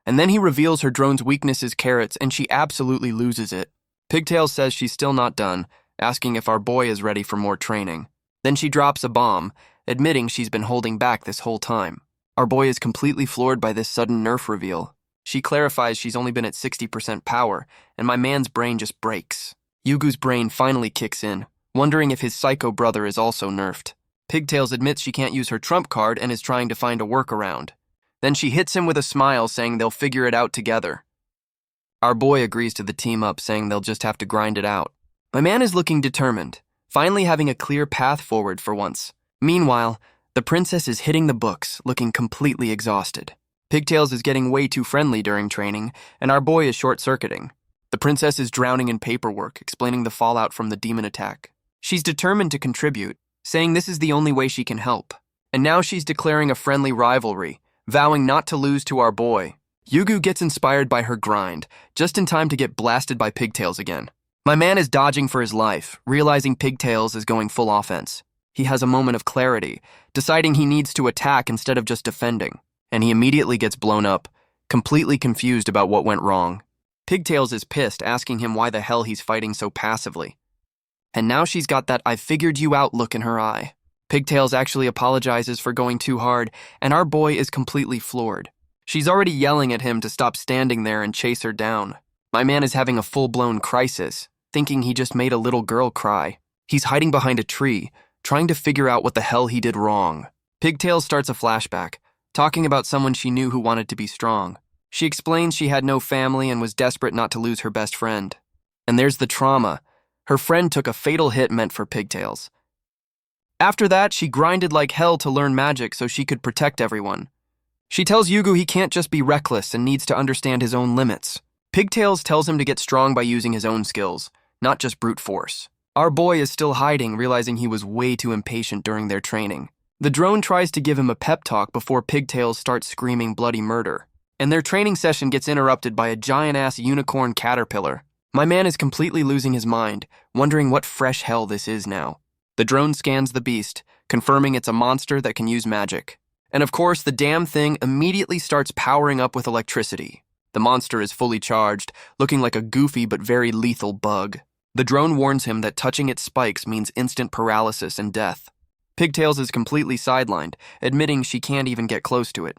And then he reveals her drone's weakness is carrots, and she absolutely loses it. Pigtails says she's still not done, asking if our boy is ready for more training. Then she drops a bomb, admitting she's been holding back this whole time. Our boy is completely floored by this sudden nerf reveal. She clarifies she's only been at 60% power, and my man's brain just breaks. Yugu's brain finally kicks in, wondering if his psycho brother is also nerfed. Pigtails admits she can't use her trump card and is trying to find a workaround. Then she hits him with a smile, saying they'll figure it out together. Our boy agrees to the team up, saying they'll just have to grind it out. My man is looking determined, finally having a clear path forward for once. Meanwhile, the princess is hitting the books, looking completely exhausted. Pigtails is getting way too friendly during training, and our boy is short-circuiting. The princess is drowning in paperwork, explaining the fallout from the demon attack. She's determined to contribute, saying this is the only way she can help. And now she's declaring a friendly rivalry, vowing not to lose to our boy. Yugu gets inspired by her grind, just in time to get blasted by Pigtails again. My man is dodging for his life, realizing Pigtails is going full offense. He has a moment of clarity, deciding he needs to attack instead of just defending. And he immediately gets blown up, completely confused about what went wrong. Pigtails is pissed, asking him why the hell he's fighting so passively. And now she's got that "I figured you out" look in her eye. Pigtails actually apologizes for going too hard, and our boy is completely floored. She's already yelling at him to stop standing there and chase her down. My man is having a full-blown crisis, thinking he just made a little girl cry. He's hiding behind a tree, trying to figure out what the hell he did wrong. Pigtails starts a flashback, talking about someone she knew who wanted to be strong. She explains she had no family and was desperate not to lose her best friend. And there's the trauma. Her friend took a fatal hit meant for Pigtails. After that, she grinded like hell to learn magic so she could protect everyone. She tells Yugu he can't just be reckless and needs to understand his own limits. Pigtails tells him to get strong by using his own skills, not just brute force. Our boy is still hiding, realizing he was way too impatient during their training. The drone tries to give him a pep talk before Pigtails starts screaming bloody murder. And their training session gets interrupted by a giant-ass unicorn caterpillar. My man is completely losing his mind, wondering what fresh hell this is now. The drone scans the beast, confirming it's a monster that can use magic. And of course, the damn thing immediately starts powering up with electricity. The monster is fully charged, looking like a goofy but very lethal bug. The drone warns him that touching its spikes means instant paralysis and death. Pigtails is completely sidelined, admitting she can't even get close to it.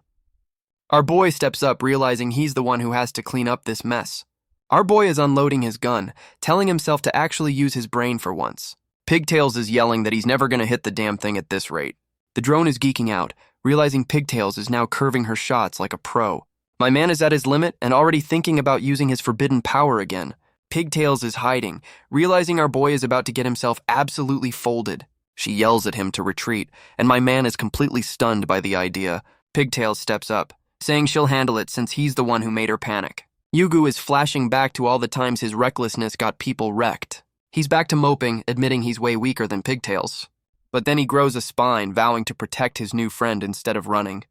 Our boy steps up, realizing he's the one who has to clean up this mess. Our boy is unloading his gun, telling himself to actually use his brain for once. Pigtails is yelling that he's never going to hit the damn thing at this rate. The drone is geeking out, realizing Pigtails is now curving her shots like a pro. My man is at his limit and already thinking about using his forbidden power again. Pigtails is hiding, realizing our boy is about to get himself absolutely folded. She yells at him to retreat, and my man is completely stunned by the idea. Pigtails steps up, saying she'll handle it since he's the one who made her panic. Yugu is flashing back to all the times his recklessness got people wrecked. He's back to moping, admitting he's way weaker than Pigtails. But then he grows a spine, vowing to protect his new friend instead of running.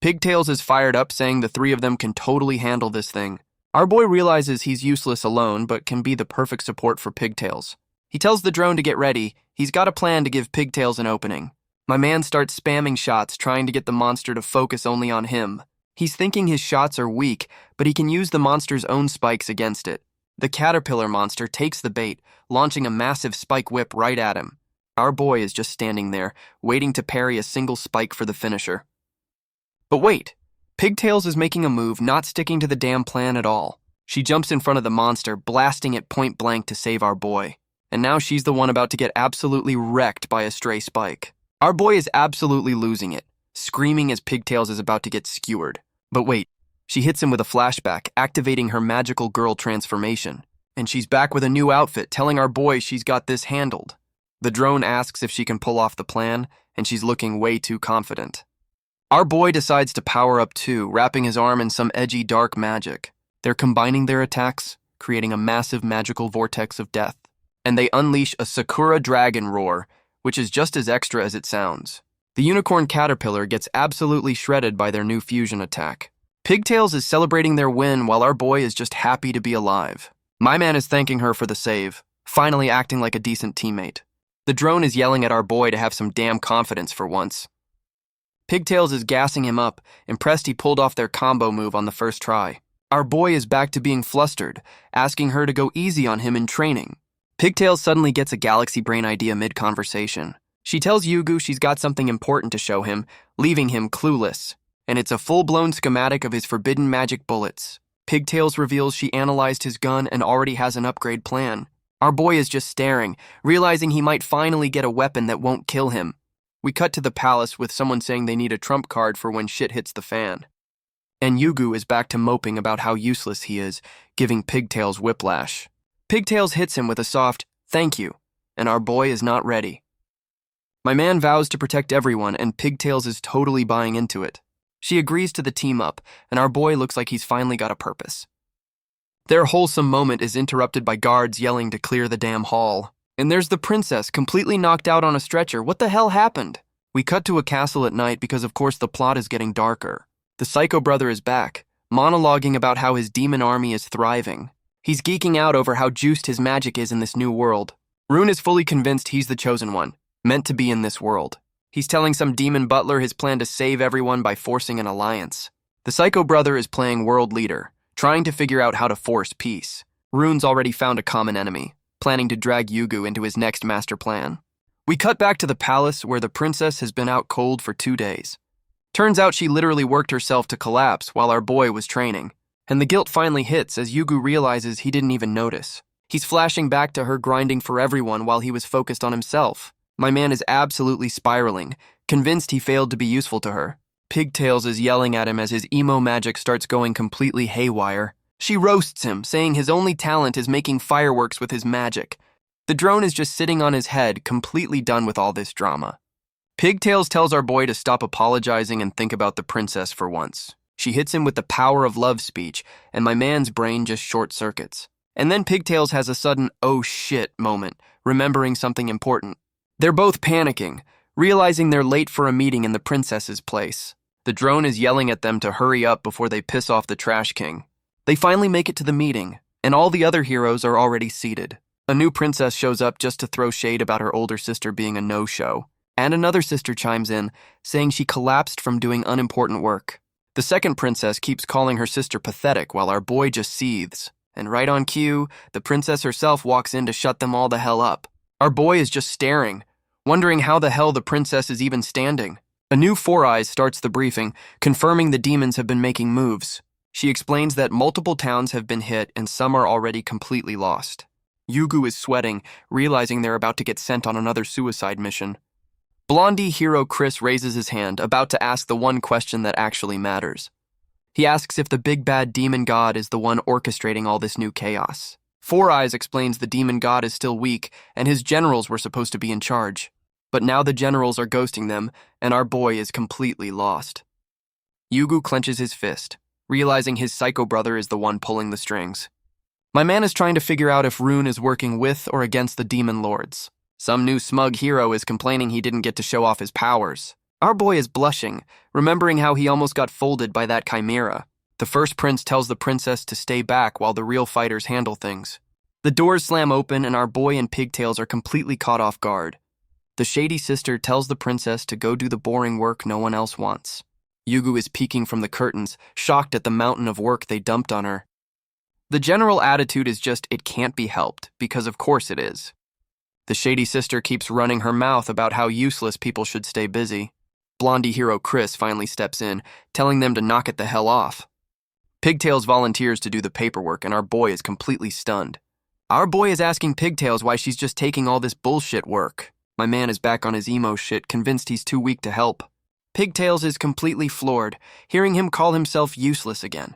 Pigtails is fired up, saying the three of them can totally handle this thing. Our boy realizes he's useless alone, but can be the perfect support for Pigtails. He tells the drone to get ready. He's got a plan to give Pigtails an opening. My man starts spamming shots, trying to get the monster to focus only on him. He's thinking his shots are weak, but he can use the monster's own spikes against it. The caterpillar monster takes the bait, launching a massive spike whip right at him. Our boy is just standing there, waiting to parry a single spike for the finisher. But wait, Pigtails is making a move, not sticking to the damn plan at all. She jumps in front of the monster, blasting it point blank to save our boy. And now she's the one about to get absolutely wrecked by a stray spike. Our boy is absolutely losing it, screaming as Pigtails is about to get skewered. But wait, she hits him with a flashback, activating her magical girl transformation. And she's back with a new outfit, telling our boy she's got this handled. The drone asks if she can pull off the plan, and she's looking way too confident. Our boy decides to power up too, wrapping his arm in some edgy dark magic. They're combining their attacks, creating a massive magical vortex of death. And they unleash a Sakura dragon roar, which is just as extra as it sounds. The unicorn caterpillar gets absolutely shredded by their new fusion attack. Pigtails is celebrating their win while our boy is just happy to be alive. My man is thanking her for the save, finally acting like a decent teammate. The drone is yelling at our boy to have some damn confidence for once. Pigtails is gassing him up, impressed he pulled off their combo move on the first try. Our boy is back to being flustered, asking her to go easy on him in training. Pigtails suddenly gets a galaxy brain idea mid-conversation. She tells Yugu she's got something important to show him, leaving him clueless. And it's a full-blown schematic of his forbidden magic bullets. Pigtails reveals she analyzed his gun and already has an upgrade plan. Our boy is just staring, realizing he might finally get a weapon that won't kill him. We cut to the palace with someone saying they need a trump card for when shit hits the fan. And Yugu is back to moping about how useless he is, giving Pigtails whiplash. Pigtails hits him with a soft, "Thank you," and our boy is not ready. My man vows to protect everyone, and Pigtails is totally buying into it. She agrees to the team up, and our boy looks like he's finally got a purpose. Their wholesome moment is interrupted by guards yelling to clear the damn hall. And there's the princess, completely knocked out on a stretcher. What the hell happened? We cut to a castle at night because of course the plot is getting darker. The psycho brother is back, monologuing about how his demon army is thriving. He's geeking out over how juiced his magic is in this new world. Rune is fully convinced he's the chosen one, meant to be in this world. He's telling some demon butler his plan to save everyone by forcing an alliance. The psycho brother is playing world leader, trying to figure out how to force peace. Rune's already found a common enemy, planning to drag Yugu into his next master plan. We cut back to the palace where the princess has been out cold for 2 days. Turns out she literally worked herself to collapse while our boy was training. And the guilt finally hits as Yugu realizes he didn't even notice. He's flashing back to her grinding for everyone while he was focused on himself. My man is absolutely spiraling, convinced he failed to be useful to her. Pigtails is yelling at him as his emo magic starts going completely haywire. She roasts him, saying his only talent is making fireworks with his magic. The drone is just sitting on his head, completely done with all this drama. Pigtails tells our boy to stop apologizing and think about the princess for once. She hits him with the power of love speech, and my man's brain just short-circuits. And then Pigtails has a sudden oh shit moment, remembering something important. They're both panicking, realizing they're late for a meeting in the princess's place. The drone is yelling at them to hurry up before they piss off the Trash King. They finally make it to the meeting, and all the other heroes are already seated. A new princess shows up just to throw shade about her older sister being a no-show. And another sister chimes in, saying she collapsed from doing unimportant work. The second princess keeps calling her sister pathetic while our boy just seethes. And right on cue, the princess herself walks in to shut them all the hell up. Our boy is just staring, wondering how the hell the princess is even standing. A new Four Eyes starts the briefing, confirming the demons have been making moves. She explains that multiple towns have been hit and some are already completely lost. Yugu is sweating, realizing they're about to get sent on another suicide mission. Blondie hero Chris raises his hand, about to ask the one question that actually matters. He asks if the big bad demon god is the one orchestrating all this new chaos. Four Eyes explains the demon god is still weak and his generals were supposed to be in charge. But now the generals are ghosting them and our boy is completely lost. Yugu clenches his fist, realizing his psycho brother is the one pulling the strings. My man is trying to figure out if Rune is working with or against the demon lords. Some new smug hero is complaining he didn't get to show off his powers. Our boy is blushing, remembering how he almost got folded by that chimera. The first prince tells the princess to stay back while the real fighters handle things. The doors slam open and our boy and Pigtails are completely caught off guard. The shady sister tells the princess to go do the boring work no one else wants. Yugu is peeking from the curtains, shocked at the mountain of work they dumped on her. The general attitude is just it can't be helped, because of course it is. The shady sister keeps running her mouth about how useless people should stay busy. Blondie hero Chris finally steps in, telling them to knock it the hell off. Pigtails volunteers to do the paperwork and our boy is completely stunned. Our boy is asking Pigtails why she's just taking all this bullshit work. My man is back on his emo shit, convinced he's too weak to help. Pigtails is completely floored, hearing him call himself useless again.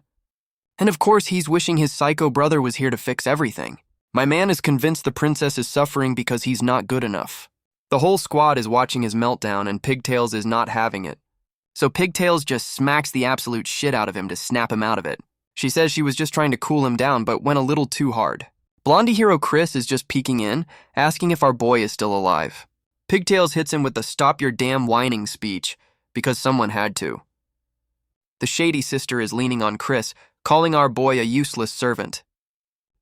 And of course he's wishing his psycho brother was here to fix everything. My man is convinced the princess is suffering because he's not good enough. The whole squad is watching his meltdown, and Pigtails is not having it. So Pigtails just smacks the absolute shit out of him to snap him out of it. She says she was just trying to cool him down, but went a little too hard. Blondie hero Chris is just peeking in, asking if our boy is still alive. Pigtails hits him with the "stop your damn whining" speech, because someone had to. The shady sister is leaning on Chris, calling our boy a useless servant.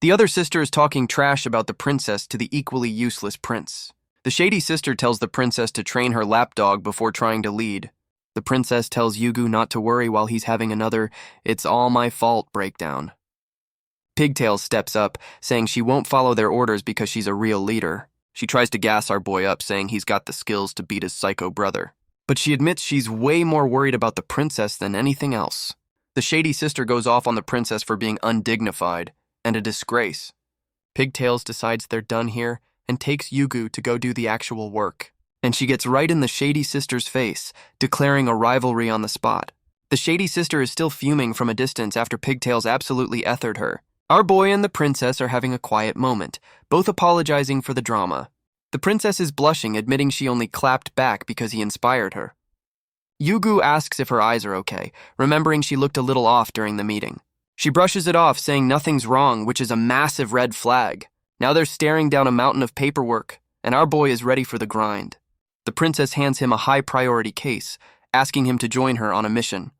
The other sister is talking trash about the princess to the equally useless prince. The shady sister tells the princess to train her lapdog before trying to lead. The princess tells Yugu not to worry while he's having another "it's all my fault" breakdown. Pigtails steps up, saying she won't follow their orders because she's a real leader. She tries to gas our boy up, saying he's got the skills to beat his psycho brother. But she admits she's way more worried about the princess than anything else. The shady sister goes off on the princess for being undignified and a disgrace. Pigtails decides they're done here and takes Yugu to go do the actual work. And she gets right in the shady sister's face, declaring a rivalry on the spot. The shady sister is still fuming from a distance after Pigtails absolutely ethered her. Our boy and the princess are having a quiet moment, both apologizing for the drama. The princess is blushing, admitting she only clapped back because he inspired her. Yugu asks if her eyes are okay, remembering she looked a little off during the meeting. She brushes it off, saying nothing's wrong, which is a massive red flag. Now they're staring down a mountain of paperwork, and our boy is ready for the grind. The princess hands him a high-priority case, asking him to join her on a mission.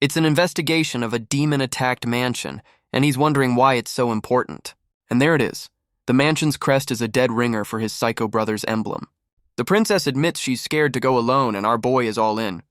It's an investigation of a demon-attacked mansion, and he's wondering why it's so important. And there it is. The mansion's crest is a dead ringer for his psycho brother's emblem. The princess admits she's scared to go alone, and our boy is all in.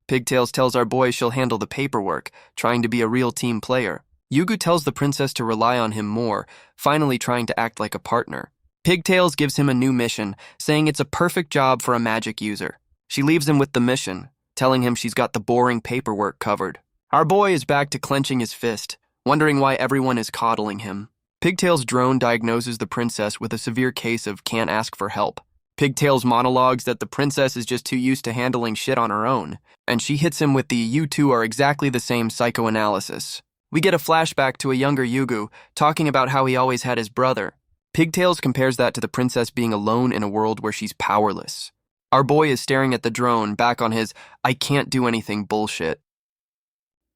Pigtails tells our boy she'll handle the paperwork, trying to be a real team player. Yugu tells the princess to rely on him more, finally trying to act like a partner. Pigtails gives him a new mission, saying it's a perfect job for a magic user. She leaves him with the mission, telling him she's got the boring paperwork covered. Our boy is back to clenching his fist, wondering why everyone is coddling him. Pigtails' drone diagnoses the princess with a severe case of can't ask for help. Pigtails monologues that the princess is just too used to handling shit on her own, and she hits him with the "you two are exactly the same" psychoanalysis. We get a flashback to a younger Yugu, talking about how he always had his brother. Pigtails compares that to the princess being alone in a world where she's powerless. Our boy is staring at the drone, back on his "I can't do anything" bullshit.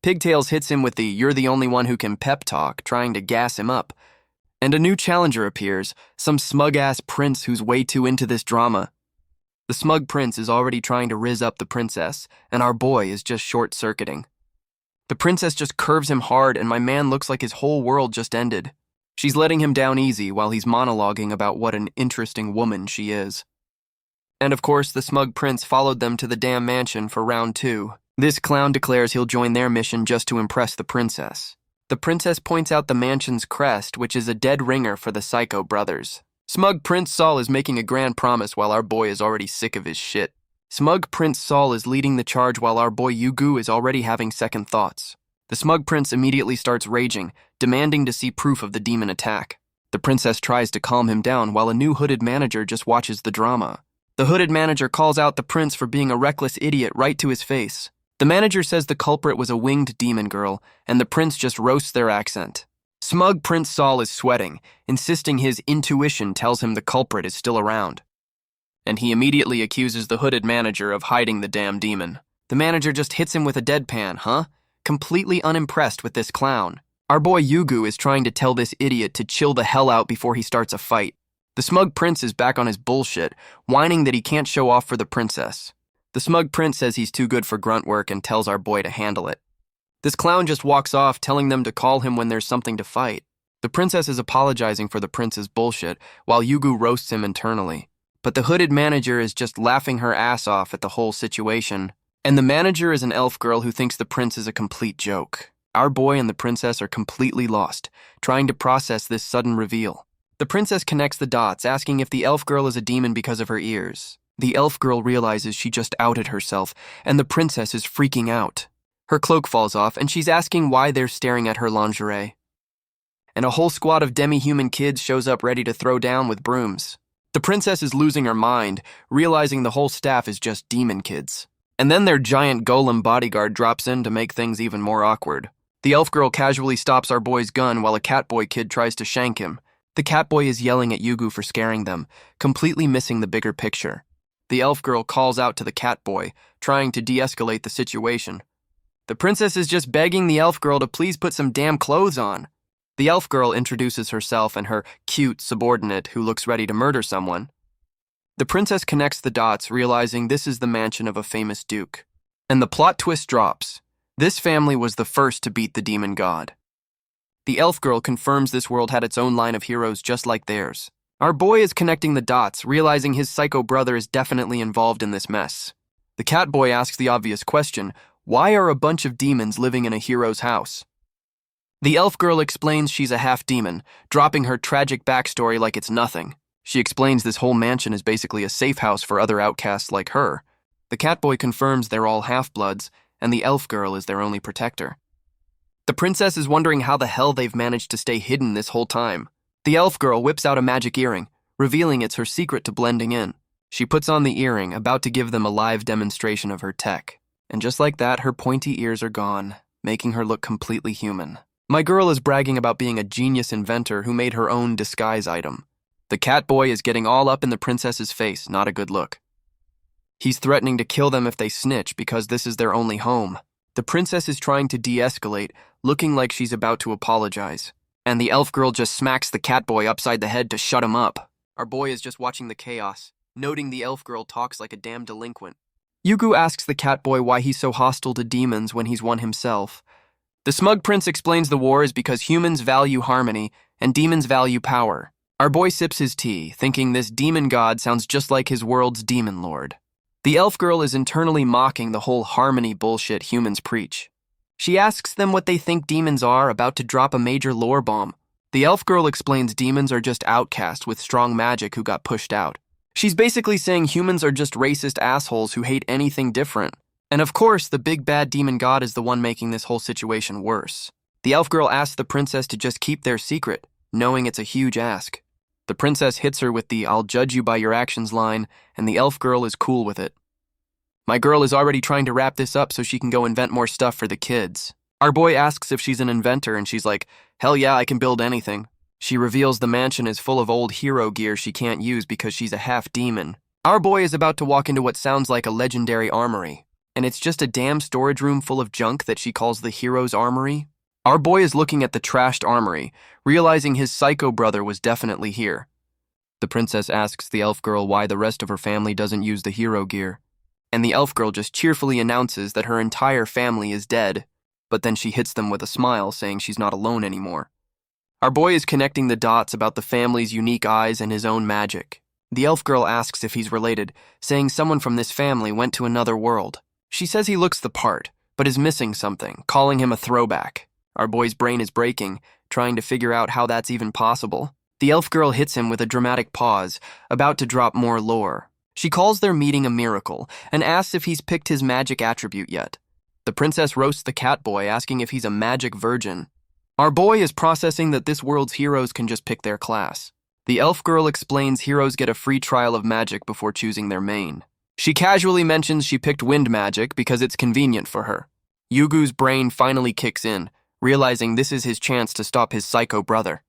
Pigtails hits him with the "you're the only one who can" pep talk, trying to gas him up. And a new challenger appears, some smug-ass prince who's way too into this drama. The smug prince is already trying to rizz up the princess, and our boy is just short-circuiting. The princess just curves him hard, and my man looks like his whole world just ended. She's letting him down easy while he's monologuing about what an interesting woman she is. And of course, the smug prince followed them to the damn mansion for round 2. This clown declares he'll join their mission just to impress the princess. The princess points out the mansion's crest, which is a dead ringer for the psycho brothers. Smug Prince Saul is making a grand promise while our boy is already sick of his shit. Smug Prince Saul is leading the charge while our boy Yugu is already having second thoughts. The smug prince immediately starts raging, demanding to see proof of the demon attack. The princess tries to calm him down while a new hooded manager just watches the drama. The hooded manager calls out the prince for being a reckless idiot right to his face. The manager says the culprit was a winged demon girl, and the prince just roasts their accent. Smug Prince Saul is sweating, insisting his intuition tells him the culprit is still around. And he immediately accuses the hooded manager of hiding the damn demon. The manager just hits him with a deadpan, completely unimpressed with this clown. Our boy Yugu is trying to tell this idiot to chill the hell out before he starts a fight. The smug prince is back on his bullshit, whining that he can't show off for the princess. The smug prince says he's too good for grunt work and tells our boy to handle it. This clown just walks off, telling them to call him when there's something to fight. The princess is apologizing for the prince's bullshit, while Yugu roasts him internally. But the hooded manager is just laughing her ass off at the whole situation. And the manager is an elf girl who thinks the prince is a complete joke. Our boy and the princess are completely lost, trying to process this sudden reveal. The princess connects the dots, asking if the elf girl is a demon because of her ears. The elf girl realizes she just outed herself, and the princess is freaking out. Her cloak falls off, and she's asking why they're staring at her lingerie. And a whole squad of demi-human kids shows up ready to throw down with brooms. The princess is losing her mind, realizing the whole staff is just demon kids. And then their giant golem bodyguard drops in to make things even more awkward. The elf girl casually stops our boy's gun while a catboy kid tries to shank him. The catboy is yelling at Yugu for scaring them, completely missing the bigger picture. The elf girl calls out to the catboy, trying to de-escalate the situation. The princess is just begging the elf girl to please put some damn clothes on. The elf girl introduces herself and her cute subordinate who looks ready to murder someone. The princess connects the dots, realizing this is the mansion of a famous duke. And the plot twist drops. This family was the first to beat the demon god. The elf girl confirms this world had its own line of heroes just like theirs. Our boy is connecting the dots, realizing his psycho brother is definitely involved in this mess. The catboy asks the obvious question, why are a bunch of demons living in a hero's house? The elf girl explains she's a half-demon, dropping her tragic backstory like it's nothing. She explains this whole mansion is basically a safe house for other outcasts like her. The catboy confirms they're all half-bloods, and the elf girl is their only protector. The princess is wondering how the hell they've managed to stay hidden this whole time. The elf girl whips out a magic earring, revealing it's her secret to blending in. She puts on the earring, about to give them a live demonstration of her tech. And just like that, her pointy ears are gone, making her look completely human. My girl is bragging about being a genius inventor who made her own disguise item. The catboy is getting all up in the princess's face, not a good look. He's threatening to kill them if they snitch because this is their only home. The princess is trying to de-escalate, looking like she's about to apologize. And the elf girl just smacks the catboy upside the head to shut him up. Our boy is just watching the chaos, noting the elf girl talks like a damn delinquent. Yugu asks the catboy why he's so hostile to demons when he's one himself. The smug prince explains the war is because humans value harmony and demons value power. Our boy sips his tea, thinking this demon god sounds just like his world's demon lord. The elf girl is internally mocking the whole harmony bullshit humans preach. She asks them what they think demons are, about to drop a major lore bomb. The elf girl explains demons are just outcasts with strong magic who got pushed out. She's basically saying humans are just racist assholes who hate anything different. And of course, the big bad demon god is the one making this whole situation worse. The elf girl asks the princess to just keep their secret, knowing it's a huge ask. The princess hits her with the "I'll judge you by your actions" line, and the elf girl is cool with it. My girl is already trying to wrap this up so she can go invent more stuff for the kids. Our boy asks if she's an inventor, and she's like, hell yeah, I can build anything. She reveals the mansion is full of old hero gear she can't use because she's a half-demon. Our boy is about to walk into what sounds like a legendary armory, and it's just a damn storage room full of junk that she calls the hero's armory. Our boy is looking at the trashed armory, realizing his psycho brother was definitely here. The princess asks the elf girl why the rest of her family doesn't use the hero gear, and the elf girl just cheerfully announces that her entire family is dead, but then she hits them with a smile, saying she's not alone anymore. Our boy is connecting the dots about the family's unique eyes and his own magic. The elf girl asks if he's related, saying someone from this family went to another world. She says he looks the part, but is missing something, calling him a throwback. Our boy's brain is breaking, trying to figure out how that's even possible. The elf girl hits him with a dramatic pause, about to drop more lore. She calls their meeting a miracle, and asks if he's picked his magic attribute yet. The princess roasts the catboy, asking if he's a magic virgin. Our boy is processing that this world's heroes can just pick their class. The elf girl explains heroes get a free trial of magic before choosing their main. She casually mentions she picked wind magic because it's convenient for her. Yugu's brain finally kicks in, realizing this is his chance to stop his psycho brother.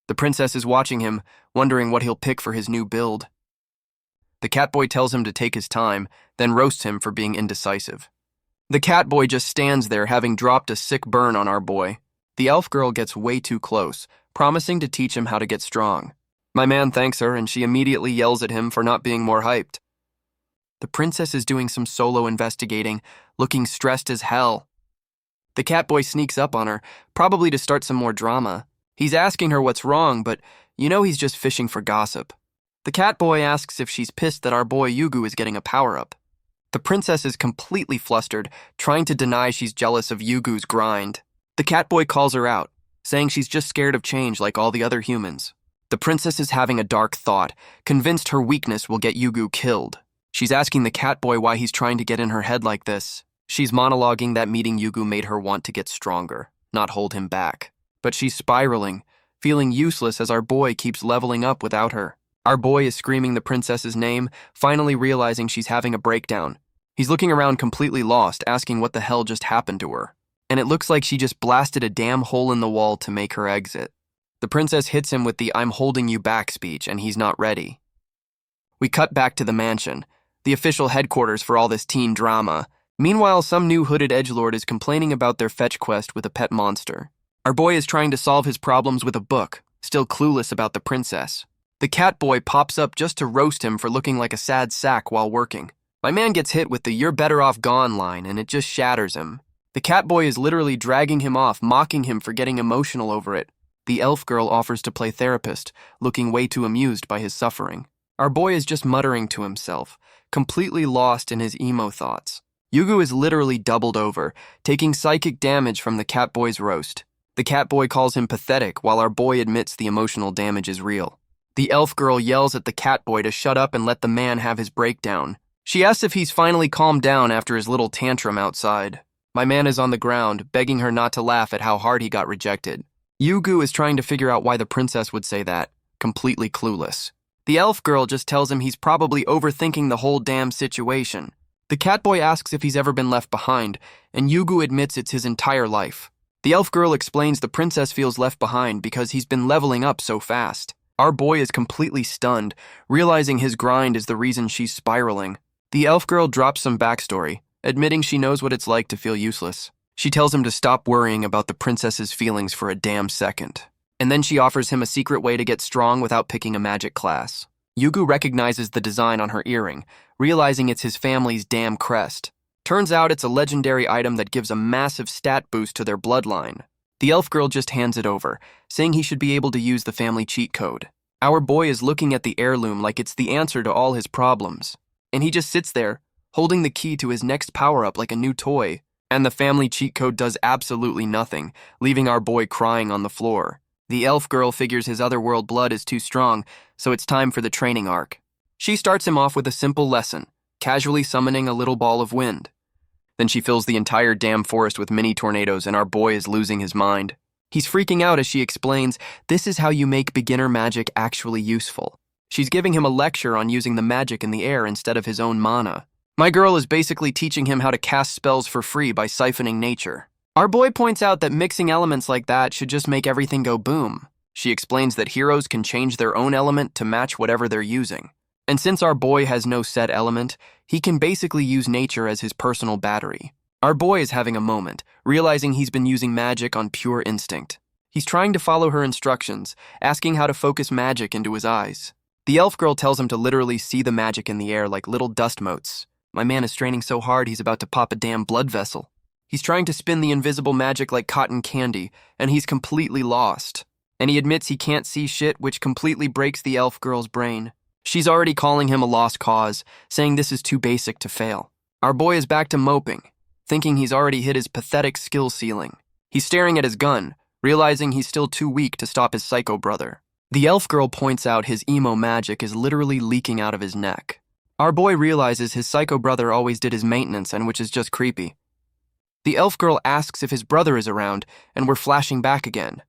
The princess is watching him, wondering what he'll pick for his new build. The catboy tells him to take his time, then roasts him for being indecisive. The catboy just stands there, having dropped a sick burn on our boy. The elf girl gets way too close, promising to teach him how to get strong. My man thanks her, and she immediately yells at him for not being more hyped. The princess is doing some solo investigating, looking stressed as hell. The catboy sneaks up on her, probably to start some more drama. He's asking her what's wrong, but you know he's just fishing for gossip. The catboy asks if she's pissed that our boy Yugu is getting a power-up. The princess is completely flustered, trying to deny she's jealous of Yugu's grind. The catboy calls her out, saying she's just scared of change like all the other humans. The princess is having a dark thought, convinced her weakness will get Yugu killed. She's asking the catboy why he's trying to get in her head like this. She's monologuing that meeting Yugu made her want to get stronger, not hold him back. But she's spiraling, feeling useless as our boy keeps leveling up without her. Our boy is screaming the princess's name, finally realizing she's having a breakdown. He's looking around completely lost, asking what the hell just happened to her. And it looks like she just blasted a damn hole in the wall to make her exit. The princess hits him with the "I'm holding you back" speech, and he's not ready. We cut back to the mansion, the official headquarters for all this teen drama. Meanwhile, some new hooded edgelord is complaining about their fetch quest with a pet monster. Our boy is trying to solve his problems with a book, still clueless about the princess. The cat boy pops up just to roast him for looking like a sad sack while working. My man gets hit with the "you're better off gone" line, and it just shatters him. The cat boy is literally dragging him off, mocking him for getting emotional over it. The elf girl offers to play therapist, looking way too amused by his suffering. Our boy is just muttering to himself, completely lost in his emo thoughts. Yugu is literally doubled over, taking psychic damage from the cat boy's roast. The cat boy calls him pathetic, while our boy admits the emotional damage is real. The elf girl yells at the cat boy to shut up and let the man have his breakdown. She asks if he's finally calmed down after his little tantrum outside. My man is on the ground, begging her not to laugh at how hard he got rejected. Yugu is trying to figure out why the princess would say that, completely clueless. The elf girl just tells him he's probably overthinking the whole damn situation. The cat boy asks if he's ever been left behind, and Yugu admits it's his entire life. The elf girl explains the princess feels left behind because he's been leveling up so fast. Our boy is completely stunned, realizing his grind is the reason she's spiraling. The elf girl drops some backstory, admitting she knows what it's like to feel useless. She tells him to stop worrying about the princess's feelings for a damn second. And then she offers him a secret way to get strong without picking a magic class. Yugu recognizes the design on her earring, realizing it's his family's damn crest. Turns out it's a legendary item that gives a massive stat boost to their bloodline. The elf girl just hands it over, saying he should be able to use the family cheat code. Our boy is looking at the heirloom like it's the answer to all his problems. And he just sits there, holding the key to his next power-up like a new toy. And the family cheat code does absolutely nothing, leaving our boy crying on the floor. The elf girl figures his otherworld blood is too strong, so it's time for the training arc. She starts him off with a simple lesson, casually summoning a little ball of wind. Then she fills the entire damn forest with mini tornadoes, and our boy is losing his mind. He's freaking out as she explains, this is how you make beginner magic actually useful. She's giving him a lecture on using the magic in the air instead of his own mana. My girl is basically teaching him how to cast spells for free by siphoning nature. Our boy points out that mixing elements like that should just make everything go boom. She explains that heroes can change their own element to match whatever they're using. And since our boy has no set element, he can basically use nature as his personal battery. Our boy is having a moment, realizing he's been using magic on pure instinct. He's trying to follow her instructions, asking how to focus magic into his eyes. The elf girl tells him to literally see the magic in the air like little dust motes. My man is straining so hard he's about to pop a damn blood vessel. He's trying to spin the invisible magic like cotton candy, and he's completely lost. And he admits he can't see shit, which completely breaks the elf girl's brain. She's already calling him a lost cause, saying this is too basic to fail. Our boy is back to moping, thinking he's already hit his pathetic skill ceiling. He's staring at his gun, realizing he's still too weak to stop his psycho brother. The elf girl points out his emo magic is literally leaking out of his neck. Our boy realizes his psycho brother always did his maintenance, and which is just creepy. The elf girl asks if his brother is around, and we're flashing back again.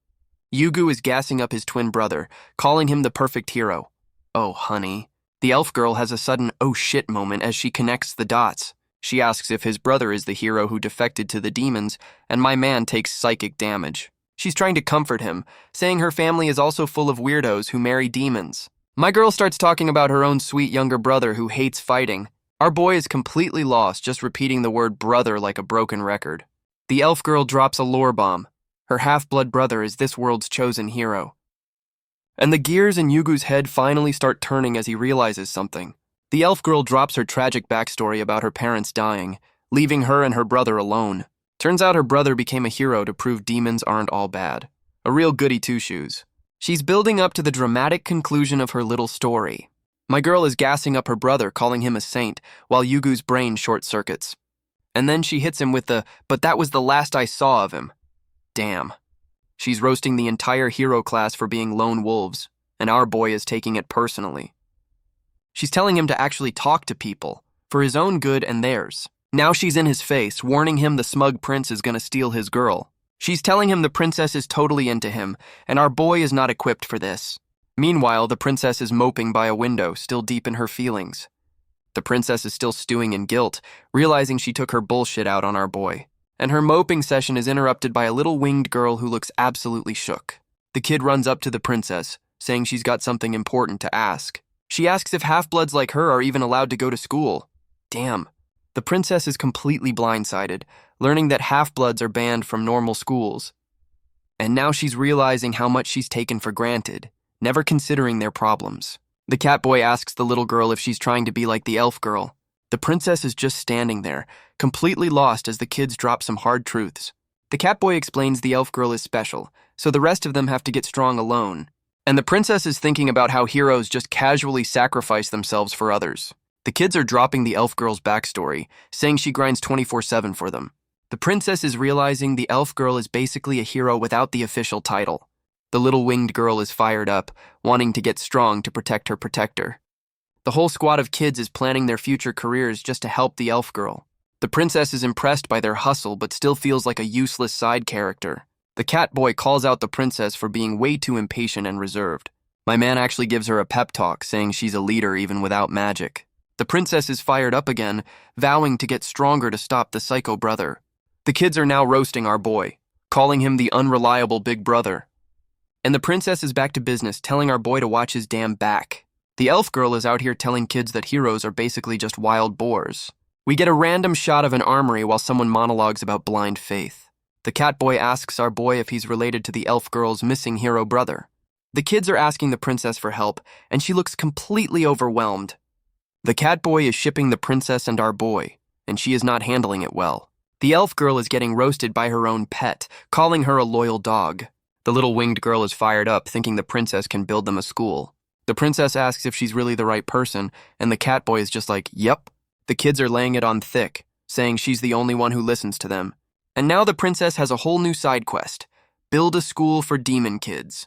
Yugu is gassing up his twin brother, calling him the perfect hero. Oh, honey. The elf girl has a sudden oh shit moment as she connects the dots. She asks if his brother is the hero who defected to the demons, and my man takes psychic damage. She's trying to comfort him, saying her family is also full of weirdos who marry demons. My girl starts talking about her own sweet younger brother who hates fighting. Our boy is completely lost, just repeating the word brother like a broken record. The elf girl drops a lore bomb. Her half-blood brother is this world's chosen hero. And the gears in Yugu's head finally start turning as he realizes something. The elf girl drops her tragic backstory about her parents dying, leaving her and her brother alone. Turns out her brother became a hero to prove demons aren't all bad. A real goody two-shoes. She's building up to the dramatic conclusion of her little story. My girl is gassing up her brother, calling him a saint, while Yugu's brain short-circuits. And then she hits him with the, but that was the last I saw of him. Damn. She's roasting the entire hero class for being lone wolves, and our boy is taking it personally. She's telling him to actually talk to people, for his own good and theirs. Now she's in his face, warning him the smug prince is gonna steal his girl. She's telling him the princess is totally into him, and our boy is not equipped for this. Meanwhile, the princess is moping by a window, still deep in her feelings. The princess is still stewing in guilt, realizing she took her bullshit out on our boy. And her moping session is interrupted by a little winged girl who looks absolutely shook. The kid runs up to the princess, saying she's got something important to ask. She asks if half-bloods like her are even allowed to go to school. Damn. The princess is completely blindsided, learning that half-bloods are banned from normal schools. And now she's realizing how much she's taken for granted, never considering their problems. The cat boy asks the little girl if she's trying to be like the elf girl. The princess is just standing there, completely lost as the kids drop some hard truths. The cat boy explains the elf girl is special, so the rest of them have to get strong alone. And the princess is thinking about how heroes just casually sacrifice themselves for others. The kids are dropping the elf girl's backstory, saying she grinds 24/7 for them. The princess is realizing the elf girl is basically a hero without the official title. The little winged girl is fired up, wanting to get strong to protect her protector. The whole squad of kids is planning their future careers just to help the elf girl. The princess is impressed by their hustle but still feels like a useless side character. The cat boy calls out the princess for being way too impatient and reserved. My man actually gives her a pep talk, saying she's a leader even without magic. The princess is fired up again, vowing to get stronger to stop the psycho brother. The kids are now roasting our boy, calling him the unreliable big brother. And the princess is back to business, telling our boy to watch his damn back. The elf girl is out here telling kids that heroes are basically just wild boars. We get a random shot of an armory while someone monologues about blind faith. The cat boy asks our boy if he's related to the elf girl's missing hero brother. The kids are asking the princess for help, and she looks completely overwhelmed. The cat boy is shipping the princess and our boy, and she is not handling it well. The elf girl is getting roasted by her own pet, calling her a loyal dog. The little winged girl is fired up, thinking the princess can build them a school. The princess asks if she's really the right person, and the cat boy is just like, yep. The kids are laying it on thick, saying she's the only one who listens to them. And now the princess has a whole new side quest: build a school for demon kids.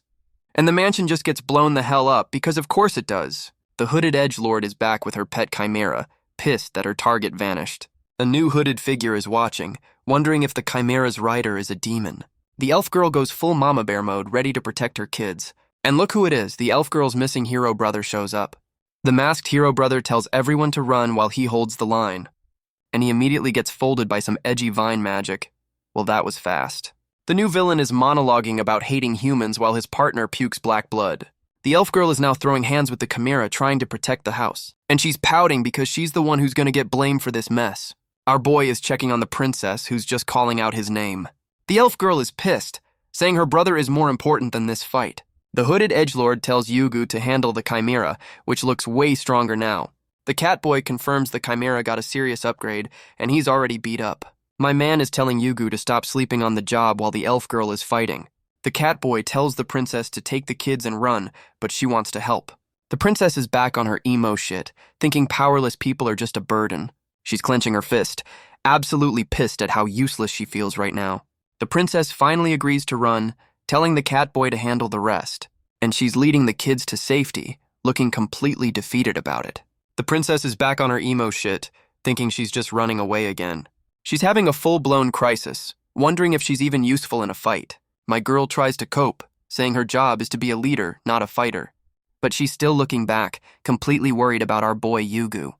And the mansion just gets blown the hell up, because of course it does. The hooded edgelord is back with her pet chimera, pissed that her target vanished. A new hooded figure is watching, wondering if the chimera's rider is a demon. The elf girl goes full mama bear mode, ready to protect her kids. And look who it is, the elf girl's missing hero brother shows up. The masked hero brother tells everyone to run while he holds the line. And he immediately gets folded by some edgy vine magic. Well, that was fast. The new villain is monologuing about hating humans while his partner pukes black blood. The elf girl is now throwing hands with the chimera, trying to protect the house. And she's pouting because she's the one who's going to get blamed for this mess. Our boy is checking on the princess, who's just calling out his name. The elf girl is pissed, saying her brother is more important than this fight. The hooded edgelord tells Yugu to handle the chimera, which looks way stronger now. The cat boy confirms the chimera got a serious upgrade, and he's already beat up. My man is telling Yugu to stop sleeping on the job while the elf girl is fighting. The cat boy tells the princess to take the kids and run, but she wants to help. The princess is back on her emo shit, thinking powerless people are just a burden. She's clenching her fist, absolutely pissed at how useless she feels right now. The princess finally agrees to run, telling the cat boy to handle the rest. And she's leading the kids to safety, looking completely defeated about it. The princess is back on her emo shit, thinking she's just running away again. She's having a full-blown crisis, wondering if she's even useful in a fight. My girl tries to cope, saying her job is to be a leader, not a fighter. But she's still looking back, completely worried about our boy Yugu.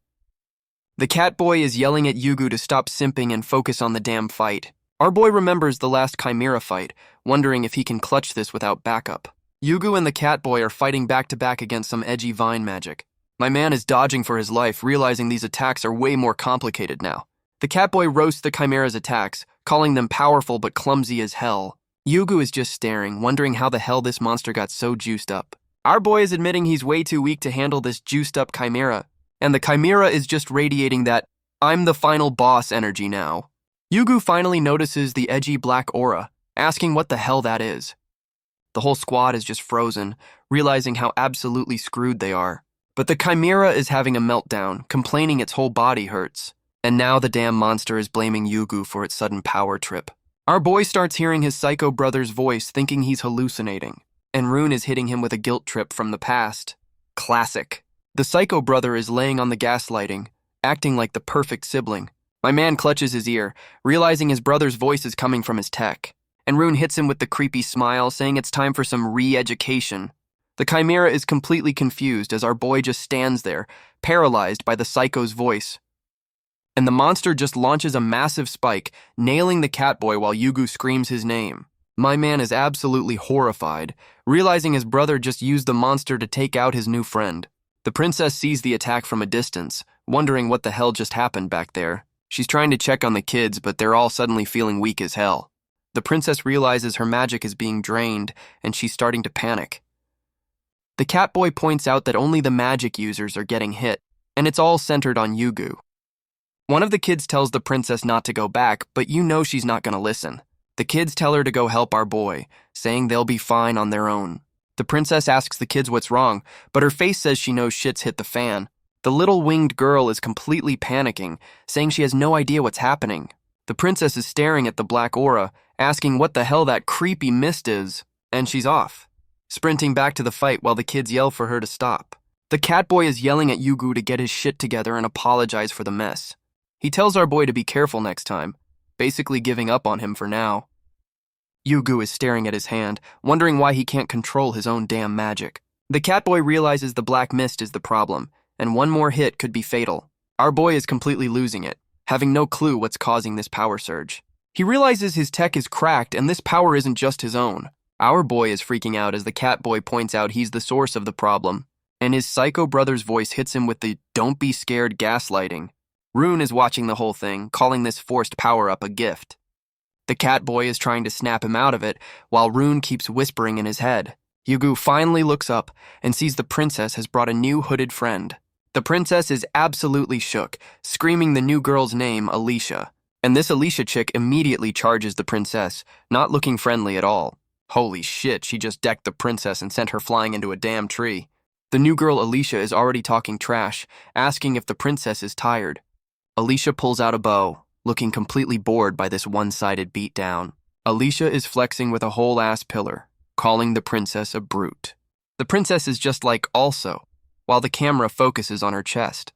The cat boy is yelling at Yugu to stop simping and focus on the damn fight. Our boy remembers the last chimera fight, wondering if he can clutch this without backup. Yugu and the cat boy are fighting back-to-back against some edgy vine magic. My man is dodging for his life, realizing these attacks are way more complicated now. The cat boy roasts the chimera's attacks, calling them powerful but clumsy as hell. Yugu is just staring, wondering how the hell this monster got so juiced up. Our boy is admitting he's way too weak to handle this juiced-up chimera, and the chimera is just radiating that "I'm the final boss" energy now. Yugu finally notices the edgy black aura, asking what the hell that is. The whole squad is just frozen, realizing how absolutely screwed they are. But the chimera is having a meltdown, complaining its whole body hurts. And now the damn monster is blaming Yugu for its sudden power trip. Our boy starts hearing his psycho brother's voice, thinking he's hallucinating. And Rune is hitting him with a guilt trip from the past. Classic. The psycho brother is laying on the gaslighting, acting like the perfect sibling. My man clutches his ear, realizing his brother's voice is coming from his tech. And Rune hits him with the creepy smile, saying it's time for some re-education. The chimera is completely confused as our boy just stands there, paralyzed by the psycho's voice. And the monster just launches a massive spike, nailing the cat boy while Yugu screams his name. My man is absolutely horrified, realizing his brother just used the monster to take out his new friend. The princess sees the attack from a distance, wondering what the hell just happened back there. She's trying to check on the kids, but they're all suddenly feeling weak as hell. The princess realizes her magic is being drained, and she's starting to panic. The Catboy points out that only the magic users are getting hit, and it's all centered on Yugu. One of the kids tells the princess not to go back, but you know she's not going to listen. The kids tell her to go help our boy, saying they'll be fine on their own. The princess asks the kids what's wrong, but her face says she knows shit's hit the fan. The little winged girl is completely panicking, saying she has no idea what's happening. The princess is staring at the black aura, asking what the hell that creepy mist is, and she's off, sprinting back to the fight while the kids yell for her to stop. The Catboy is yelling at Yugu to get his shit together and apologize for the mess. He tells our boy to be careful next time, basically giving up on him for now. Yugu is staring at his hand, wondering why he can't control his own damn magic. The Catboy realizes the black mist is the problem, and one more hit could be fatal. Our boy is completely losing it, having no clue what's causing this power surge. He realizes his tech is cracked and this power isn't just his own. Our boy is freaking out as the Catboy points out he's the source of the problem, and his psycho brother's voice hits him with the "don't be scared" gaslighting. Rune is watching the whole thing, calling this forced power-up a gift. The Catboy is trying to snap him out of it, while Rune keeps whispering in his head. Yugu finally looks up and sees the princess has brought a new hooded friend. The princess is absolutely shook, screaming the new girl's name, Alicia. And this Alicia chick immediately charges the princess, not looking friendly at all. Holy shit, she just decked the princess and sent her flying into a damn tree. The new girl Alicia is already talking trash, asking if the princess is tired. Alicia pulls out a bow, looking completely bored by this one-sided beatdown. Alicia is flexing with a whole-ass pillar, calling the princess a brute. The princess is just like also, while the camera focuses on her chest.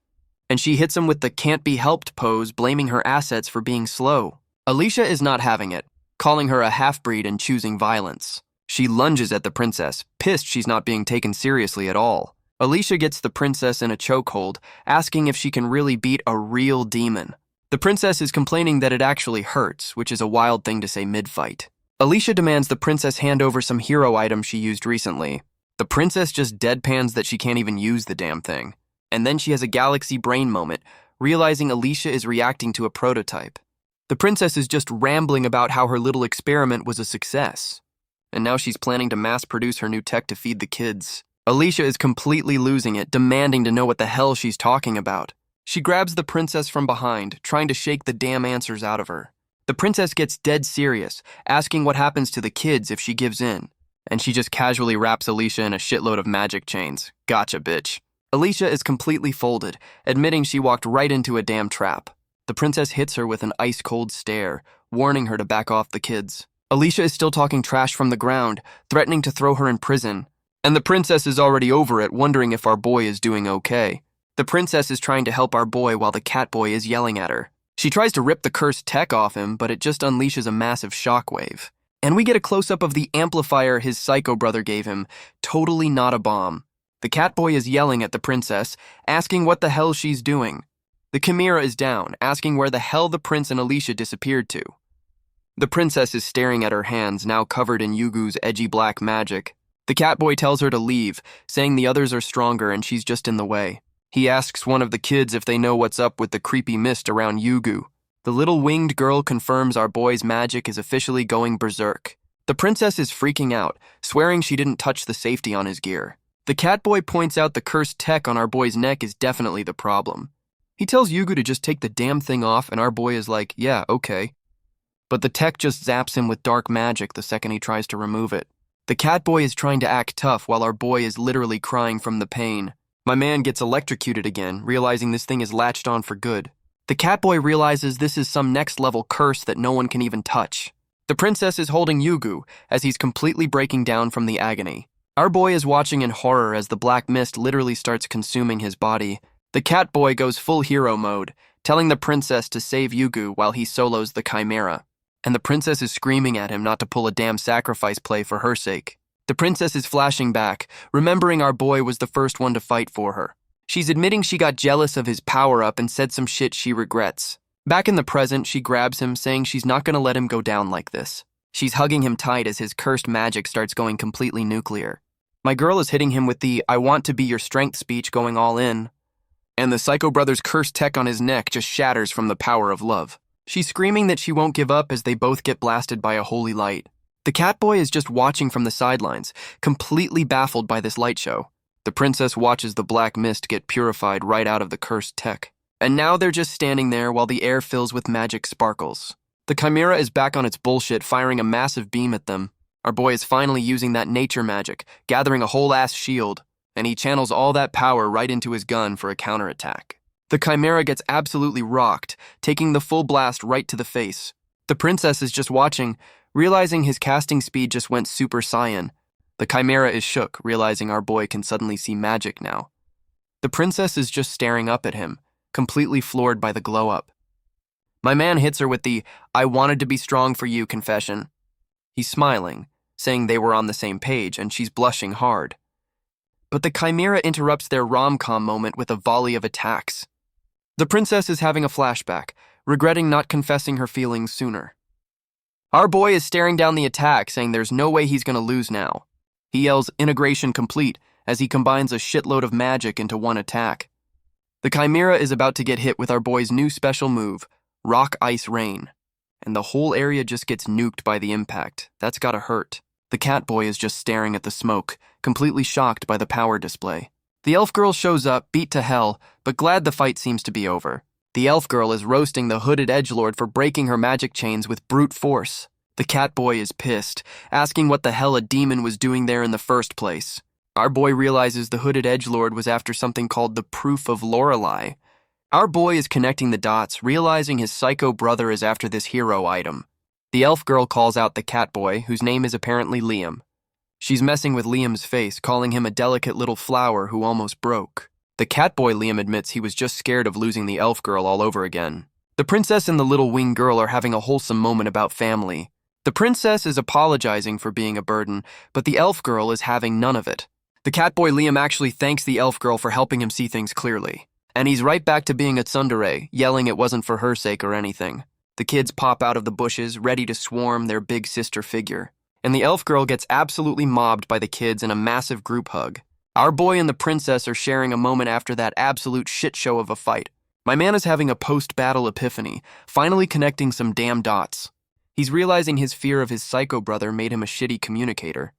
And she hits him with the can't-be-helped pose, blaming her assets for being slow. Alicia is not having it, calling her a half-breed and choosing violence. She lunges at the princess, pissed she's not being taken seriously at all. Alicia gets the princess in a chokehold, asking if she can really beat a real demon. The princess is complaining that it actually hurts, which is a wild thing to say mid-fight. Alicia demands the princess hand over some hero items she used recently. The princess just deadpans that she can't even use the damn thing. And then she has a galaxy brain moment, realizing Alicia is reacting to a prototype. The princess is just rambling about how her little experiment was a success. And now she's planning to mass-produce her new tech to feed the kids. Alicia is completely losing it, demanding to know what the hell she's talking about. She grabs the princess from behind, trying to shake the damn answers out of her. The princess gets dead serious, asking what happens to the kids if she gives in. And she just casually wraps Alicia in a shitload of magic chains. Gotcha, bitch. Alicia is completely folded, admitting she walked right into a damn trap. The princess hits her with an ice-cold stare, warning her to back off the kids. Alicia is still talking trash from the ground, threatening to throw her in prison. And the princess is already over it, wondering if our boy is doing okay. The princess is trying to help our boy while the Catboy is yelling at her. She tries to rip the cursed tech off him, but it just unleashes a massive shockwave. And we get a close-up of the amplifier his psycho brother gave him, totally not a bomb. The Catboy is yelling at the princess, asking what the hell she's doing. The Chimera is down, asking where the hell the prince and Alicia disappeared to. The princess is staring at her hands, now covered in Yugu's edgy black magic. The Catboy tells her to leave, saying the others are stronger and she's just in the way. He asks one of the kids if they know what's up with the creepy mist around Yugu. The little winged girl confirms our boy's magic is officially going berserk. The princess is freaking out, swearing she didn't touch the safety on his gear. The Catboy points out the cursed tech on our boy's neck is definitely the problem. He tells Yugu to just take the damn thing off, and our boy is like, yeah, okay. But the tech just zaps him with dark magic the second he tries to remove it. The Catboy is trying to act tough while our boy is literally crying from the pain. My man gets electrocuted again, realizing this thing is latched on for good. The Catboy realizes this is some next-level curse that no one can even touch. The princess is holding Yugu as he's completely breaking down from the agony. Our boy is watching in horror as the black mist literally starts consuming his body. The Catboy goes full hero mode, telling the princess to save Yugu while he solos the Chimera. And the princess is screaming at him not to pull a damn sacrifice play for her sake. The princess is flashing back, remembering our boy was the first one to fight for her. She's admitting she got jealous of his power-up and said some shit she regrets. Back in the present, she grabs him, saying she's not going to let him go down like this. She's hugging him tight as his cursed magic starts going completely nuclear. My girl is hitting him with the "I want to be your strength" speech going all in. And the Psycho Brother's cursed tech on his neck just shatters from the power of love. She's screaming that she won't give up as they both get blasted by a holy light. The Catboy is just watching from the sidelines, completely baffled by this light show. The princess watches the black mist get purified right out of the cursed tech. And now they're just standing there while the air fills with magic sparkles. The Chimera is back on its bullshit, firing a massive beam at them. Our boy is finally using that nature magic, gathering a whole-ass shield, and he channels all that power right into his gun for a counterattack. The Chimera gets absolutely rocked, taking the full blast right to the face. The princess is just watching, realizing his casting speed just went Super Saiyan. The Chimera is shook, realizing our boy can suddenly see magic now. The princess is just staring up at him, completely floored by the glow-up. My man hits her with the "I wanted to be strong for you" confession. He's smiling, saying they were on the same page, and she's blushing hard. But the Chimera interrupts their rom-com moment with a volley of attacks. The princess is having a flashback, regretting not confessing her feelings sooner. Our boy is staring down the attack, saying there's no way he's going to lose now. He yells "integration complete" as he combines a shitload of magic into one attack. The Chimera is about to get hit with our boy's new special move, Rock Ice Rain, and the whole area just gets nuked by the impact. That's gotta hurt. The Catboy is just staring at the smoke, completely shocked by the power display. The elf girl shows up, beat to hell, but glad the fight seems to be over. The elf girl is roasting the hooded edgelord for breaking her magic chains with brute force. The Catboy is pissed, asking what the hell a demon was doing there in the first place. Our boy realizes the hooded edgelord was after something called the Proof of Lorelei. Our boy is connecting the dots, realizing his psycho brother is after this hero item. The elf girl calls out the Catboy, whose name is apparently Liam. She's messing with Liam's face, calling him a delicate little flower who almost broke. The Catboy Liam admits he was just scared of losing the elf girl all over again. The princess and the little wing girl are having a wholesome moment about family. The princess is apologizing for being a burden, but the elf girl is having none of it. The Catboy Liam actually thanks the elf girl for helping him see things clearly. And he's right back to being a tsundere, yelling it wasn't for her sake or anything. The kids pop out of the bushes, ready to swarm their big sister figure. And the elf girl gets absolutely mobbed by the kids in a massive group hug. Our boy and the princess are sharing a moment after that absolute shit show of a fight. My man is having a post-battle epiphany, finally connecting some damn dots. He's realizing his fear of his psycho brother made him a shitty communicator.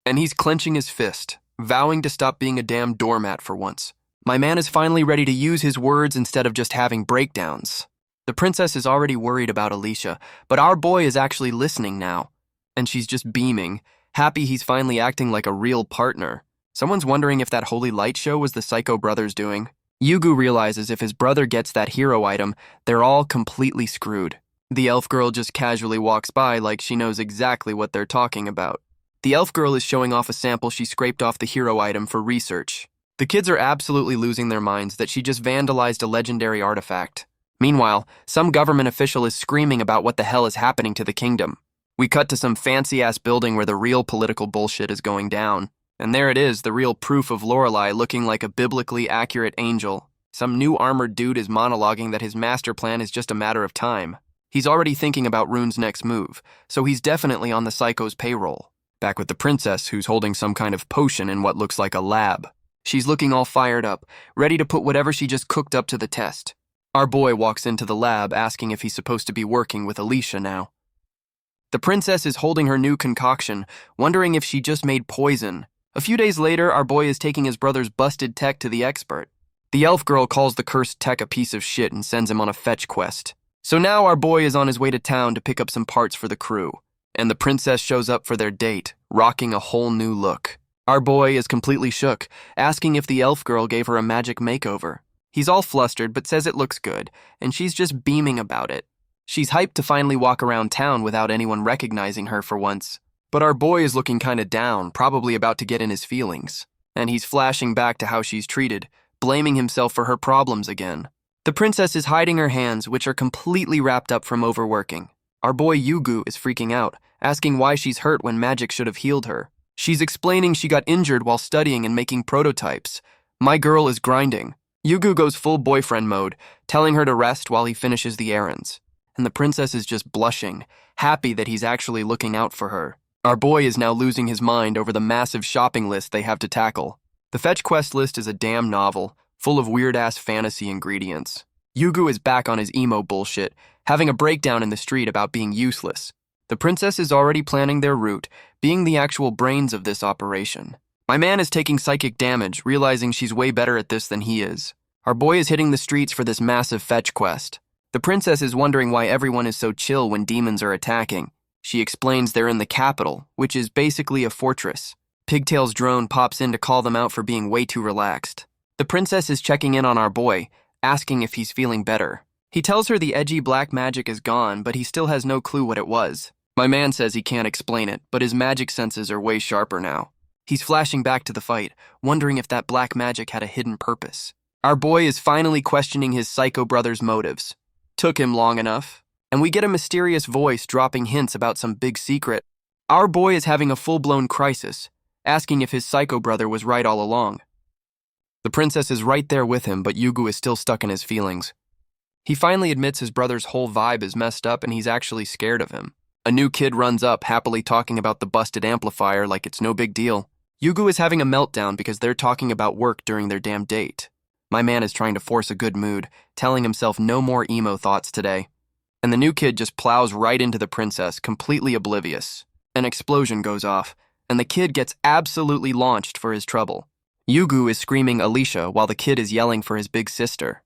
And he's clenching his fist, vowing to stop being a damn doormat for once. My man is finally ready to use his words instead of just having breakdowns. The princess is already worried about Alicia, but our boy is actually listening now. And she's just beaming, happy he's finally acting like a real partner. Someone's wondering if that holy light show was the Psycho Brothers doing. Yugu realizes if his brother gets that hero item, they're all completely screwed. The elf girl just casually walks by like she knows exactly what they're talking about. The elf girl is showing off a sample she scraped off the hero item for research. The kids are absolutely losing their minds that she just vandalized a legendary artifact. Meanwhile, some government official is screaming about what the hell is happening to the kingdom. We cut to some fancy-ass building where the real political bullshit is going down. And there it is, the real Proof of Lorelei looking like a biblically accurate angel. Some new armored dude is monologuing that his master plan is just a matter of time. He's already thinking about Rune's next move, so he's definitely on the psycho's payroll. Back with the princess, who's holding some kind of potion in what looks like a lab. She's looking all fired up, ready to put whatever she just cooked up to the test. Our boy walks into the lab, asking if he's supposed to be working with Alicia now. The princess is holding her new concoction, wondering if she just made poison. A few days later, our boy is taking his brother's busted tech to the expert. The elf girl calls the cursed tech a piece of shit and sends him on a fetch quest. So now our boy is on his way to town to pick up some parts for the crew. And the princess shows up for their date, rocking a whole new look. Our boy is completely shook, asking if the elf girl gave her a magic makeover. He's all flustered but says it looks good, and she's just beaming about it. She's hyped to finally walk around town without anyone recognizing her for once. But our boy is looking kinda down, probably about to get in his feelings. And he's flashing back to how she's treated, blaming himself for her problems again. The princess is hiding her hands, which are completely wrapped up from overworking. Our boy Yugu is freaking out, asking why she's hurt when magic should have healed her. She's explaining she got injured while studying and making prototypes. My girl is grinding. Yugu goes full boyfriend mode, telling her to rest while he finishes the errands. and the princess is just blushing, happy that he's actually looking out for her. Our boy is now losing his mind over the massive shopping list they have to tackle. The fetch quest list is a damn novel, full of weird-ass fantasy ingredients. Yugu is back on his emo bullshit, having a breakdown in the street about being useless. The princess is already planning their route, being the actual brains of this operation. My man is taking psychic damage, realizing she's way better at this than he is. Our boy is hitting the streets for this massive fetch quest. The princess is wondering why everyone is so chill when demons are attacking. She explains they're in the capital, which is basically a fortress. Pigtail's drone pops in to call them out for being way too relaxed. The princess is checking in on our boy, asking if he's feeling better. He tells her the edgy black magic is gone, but he still has no clue what it was. My man says he can't explain it, but his magic senses are way sharper now. He's flashing back to the fight, wondering if that black magic had a hidden purpose. Our boy is finally questioning his psycho brother's motives. Took him long enough, and we get a mysterious voice dropping hints about some big secret. Our boy is having a full-blown crisis, asking if his psycho brother was right all along. The princess is right there with him, but Yugu is still stuck in his feelings. He finally admits his brother's whole vibe is messed up and he's actually scared of him. A new kid runs up, happily talking about the busted amplifier like it's no big deal. Yugu is having a meltdown because they're talking about work during their damn date. My man is trying to force a good mood, telling himself no more emo thoughts today. And the new kid just plows right into the princess, completely oblivious. An explosion goes off, and the kid gets absolutely launched for his trouble. Yugu is screaming Alicia while the kid is yelling for his big sister.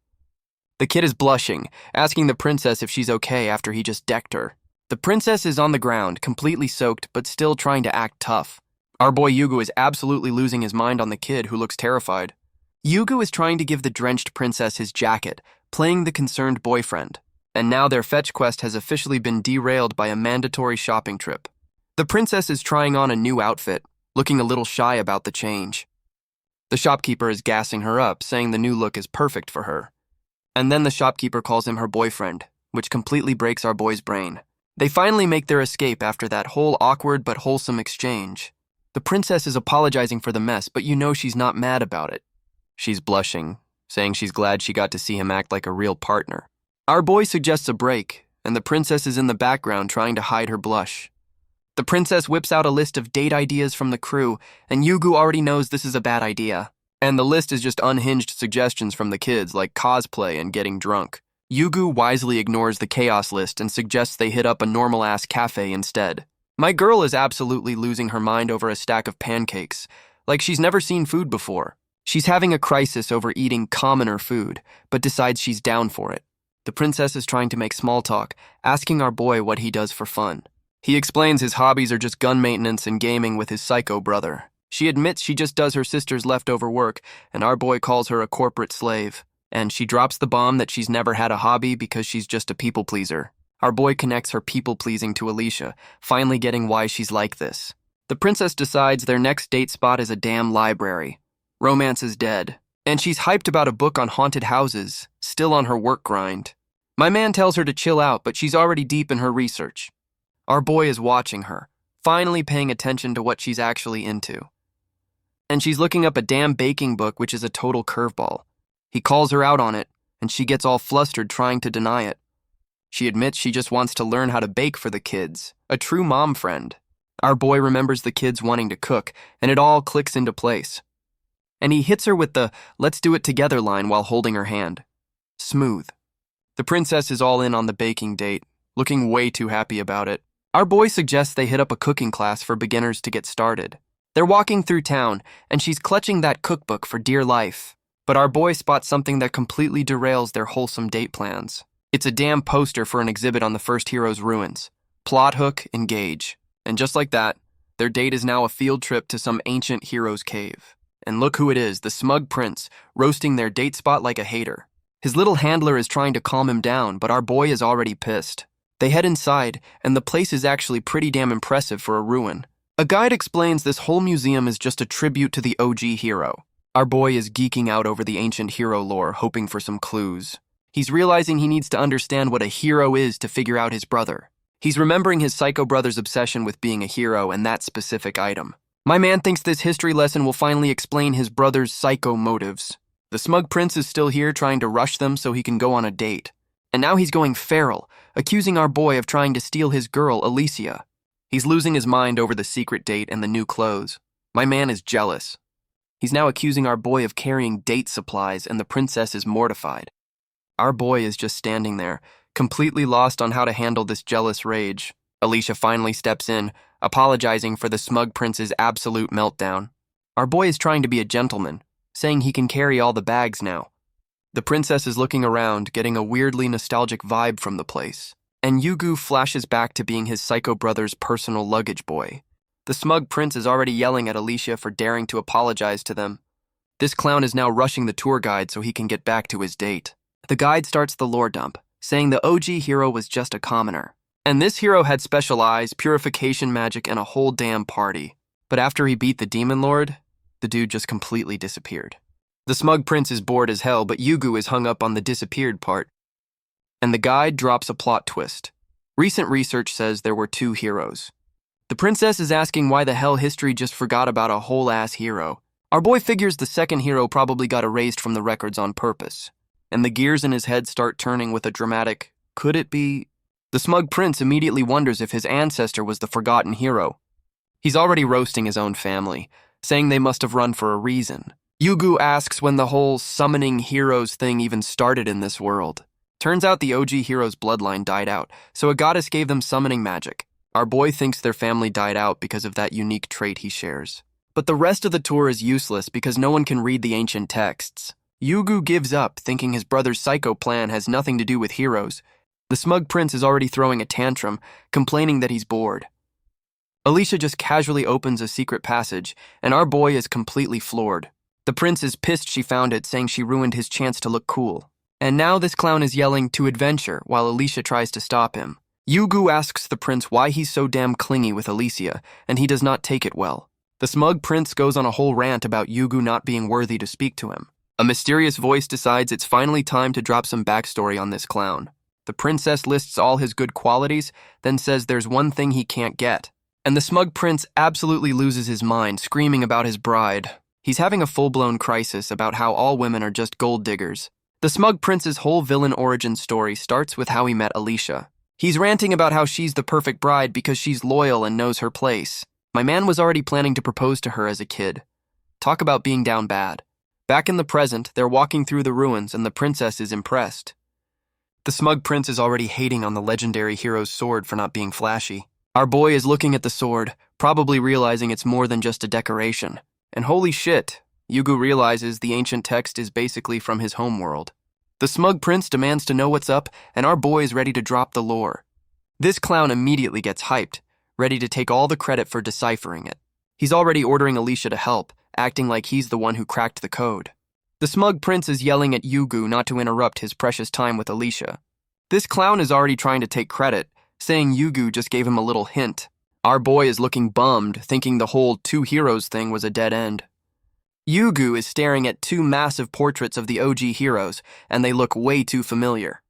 The kid is blushing, asking the princess if she's okay after he just decked her. The princess is on the ground, completely soaked, but still trying to act tough. Our boy Yugu is absolutely losing his mind on the kid, who looks terrified. Yugu is trying to give the drenched princess his jacket, playing the concerned boyfriend. And now their fetch quest has officially been derailed by a mandatory shopping trip. The princess is trying on a new outfit, looking a little shy about the change. The shopkeeper is gassing her up, saying the new look is perfect for her. And then the shopkeeper calls him her boyfriend, which completely breaks our boy's brain. They finally make their escape after that whole awkward but wholesome exchange. The princess is apologizing for the mess, but you know she's not mad about it. She's blushing, saying she's glad she got to see him act like a real partner. Our boy suggests a break, and the princess is in the background trying to hide her blush. The princess whips out a list of date ideas from the crew, and Yugu already knows this is a bad idea. And the list is just unhinged suggestions from the kids, like cosplay and getting drunk. Yugu wisely ignores the chaos list and suggests they hit up a normal-ass cafe instead. My girl is absolutely losing her mind over a stack of pancakes, like she's never seen food before. She's having a crisis over eating commoner food, but decides she's down for it. The princess is trying to make small talk, asking our boy what he does for fun. He explains his hobbies are just gun maintenance and gaming with his psycho brother. She admits she just does her sister's leftover work, and our boy calls her a corporate slave. And she drops the bomb that she's never had a hobby because she's just a people pleaser. Our boy connects her people pleasing to Alicia, finally getting why she's like this. The princess decides their next date spot is a damn library. Romance is dead, and she's hyped about a book on haunted houses, still on her work grind. My man tells her to chill out, but she's already deep in her research. Our boy is watching her, finally paying attention to what she's actually into. And she's looking up a damn baking book, which is a total curveball. He calls her out on it, and she gets all flustered trying to deny it. She admits she just wants to learn how to bake for the kids, a true mom friend. Our boy remembers the kids wanting to cook, and it all clicks into place. And he hits her with the "let's do it together" line while holding her hand. Smooth. The princess is all in on the baking date, looking way too happy about it. Our boy suggests they hit up a cooking class for beginners to get started. They're walking through town, and she's clutching that cookbook for dear life. But our boy spots something that completely derails their wholesome date plans. It's a damn poster for an exhibit on the first hero's ruins. Plot hook, engage. And just like that, their date is now a field trip to some ancient hero's cave. And look who it is, the smug prince, roasting their date spot like a hater. His little handler is trying to calm him down, but our boy is already pissed. They head inside, and the place is actually pretty damn impressive for a ruin. A guide explains this whole museum is just a tribute to the OG hero. Our boy is geeking out over the ancient hero lore, hoping for some clues. He's realizing he needs to understand what a hero is to figure out his brother. He's remembering his psycho brother's obsession with being a hero and that specific item. My man thinks this history lesson will finally explain his brother's psycho motives. The smug prince is still here trying to rush them so he can go on a date. And now he's going feral, accusing our boy of trying to steal his girl, Alicia. He's losing his mind over the secret date and the new clothes. My man is jealous. He's now accusing our boy of carrying date supplies, and the princess is mortified. Our boy is just standing there, completely lost on how to handle this jealous rage. Alicia finally steps in, apologizing for the smug prince's absolute meltdown. Our boy is trying to be a gentleman, saying he can carry all the bags now. The princess is looking around, getting a weirdly nostalgic vibe from the place, and Yugu flashes back to being his psycho brother's personal luggage boy. The smug prince is already yelling at Alicia for daring to apologize to them. This clown is now rushing the tour guide so he can get back to his date. The guide starts the lore dump, saying the OG hero was just a commoner. And this hero had special eyes, purification magic, and a whole damn party. But after he beat the demon lord, the dude just completely disappeared. The smug prince is bored as hell, but Yugu is hung up on the disappeared part. And the guide drops a plot twist. Recent research says there were 2 heroes. The princess is asking why the hell history just forgot about a whole-ass hero. Our boy figures the second hero probably got erased from the records on purpose. And the gears in his head start turning with a dramatic, could it be? The smug prince immediately wonders if his ancestor was the forgotten hero. He's already roasting his own family, saying they must have run for a reason. Yugu asks when the whole summoning heroes thing even started in this world. Turns out the OG hero's bloodline died out, so a goddess gave them summoning magic. Our boy thinks their family died out because of that unique trait he shares. But the rest of the tour is useless because no one can read the ancient texts. Yugu gives up, thinking his brother's psycho plan has nothing to do with heroes. The smug prince is already throwing a tantrum, complaining that he's bored. Alicia just casually opens a secret passage, and our boy is completely floored. The prince is pissed she found it, saying she ruined his chance to look cool. And now this clown is yelling to adventure while Alicia tries to stop him. Yugu asks the prince why he's so damn clingy with Alicia, and he does not take it well. The smug prince goes on a whole rant about Yugu not being worthy to speak to him. A mysterious voice decides it's finally time to drop some backstory on this clown. The princess lists all his good qualities, then says there's one thing he can't get. And the smug prince absolutely loses his mind, screaming about his bride. He's having a full-blown crisis about how all women are just gold diggers. The smug prince's whole villain origin story starts with how he met Alicia. He's ranting about how she's the perfect bride because she's loyal and knows her place. My man was already planning to propose to her as a kid. Talk about being down bad. Back in the present, they're walking through the ruins and the princess is impressed. The smug prince is already hating on the legendary hero's sword for not being flashy. Our boy is looking at the sword, probably realizing it's more than just a decoration. And holy shit, Yugu realizes the ancient text is basically from his homeworld. The smug prince demands to know what's up, and our boy is ready to drop the lore. This clown immediately gets hyped, ready to take all the credit for deciphering it. He's already ordering Alicia to help, acting like he's the one who cracked the code. The smug prince is yelling at Yugu not to interrupt his precious time with Alicia. This clown is already trying to take credit, saying Yugu just gave him a little hint. Our boy is looking bummed, thinking the whole 2 heroes thing was a dead end. Yugu is staring at 2 massive portraits of the OG heroes, and they look way too familiar.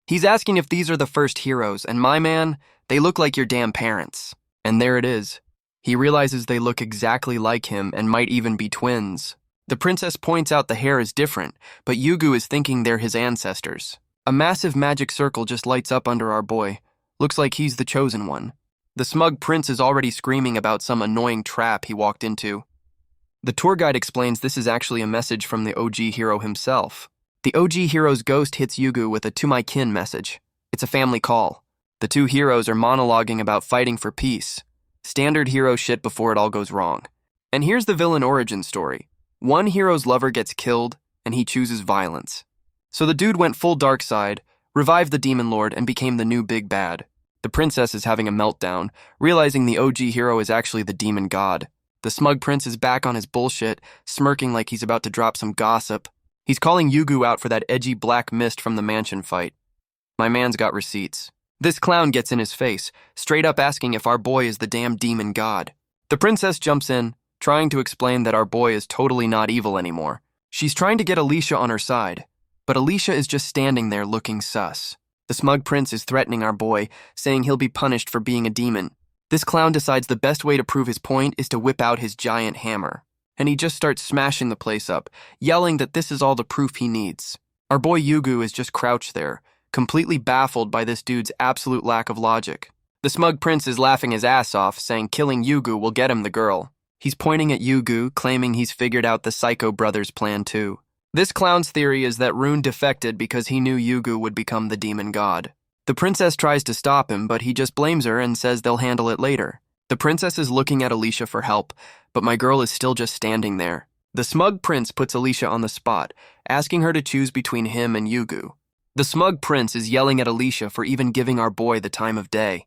He's asking if these are the first heroes, and my man, they look like your damn parents. And there it is. He realizes they look exactly like him and might even be twins. The princess points out the hair is different, but Yugu is thinking they're his ancestors. A massive magic circle just lights up under our boy. Looks like he's the chosen one. The smug prince is already screaming about some annoying trap he walked into. The tour guide explains this is actually a message from the OG hero himself. The OG hero's ghost hits Yugu with a "to my kin" message. It's a family call. The 2 heroes are monologuing about fighting for peace. Standard hero shit before it all goes wrong. And here's the villain origin story. One hero's lover gets killed, and he chooses violence. So the dude went full dark side, revived the demon lord, and became the new big bad. The princess is having a meltdown, realizing the OG hero is actually the demon god. The smug prince is back on his bullshit, smirking like he's about to drop some gossip. He's calling Yugu out for that edgy black mist from the mansion fight. My man's got receipts. This clown gets in his face, straight up asking if our boy is the damn demon god. The princess jumps in, trying to explain that our boy is totally not evil anymore. She's trying to get Alicia on her side, but Alicia is just standing there looking sus. The smug prince is threatening our boy, saying he'll be punished for being a demon. This clown decides the best way to prove his point is to whip out his giant hammer. And he just starts smashing the place up, yelling that this is all the proof he needs. Our boy Yugu is just crouched there, completely baffled by this dude's absolute lack of logic. The smug prince is laughing his ass off, saying killing Yugu will get him the girl. He's pointing at Yugu, claiming he's figured out the Psycho Brothers' plan too. This clown's theory is that Rune defected because he knew Yugu would become the demon god. The princess tries to stop him, but he just blames her and says they'll handle it later. The princess is looking at Alicia for help, but my girl is still just standing there. The smug prince puts Alicia on the spot, asking her to choose between him and Yugu. The smug prince is yelling at Alicia for even giving our boy the time of day.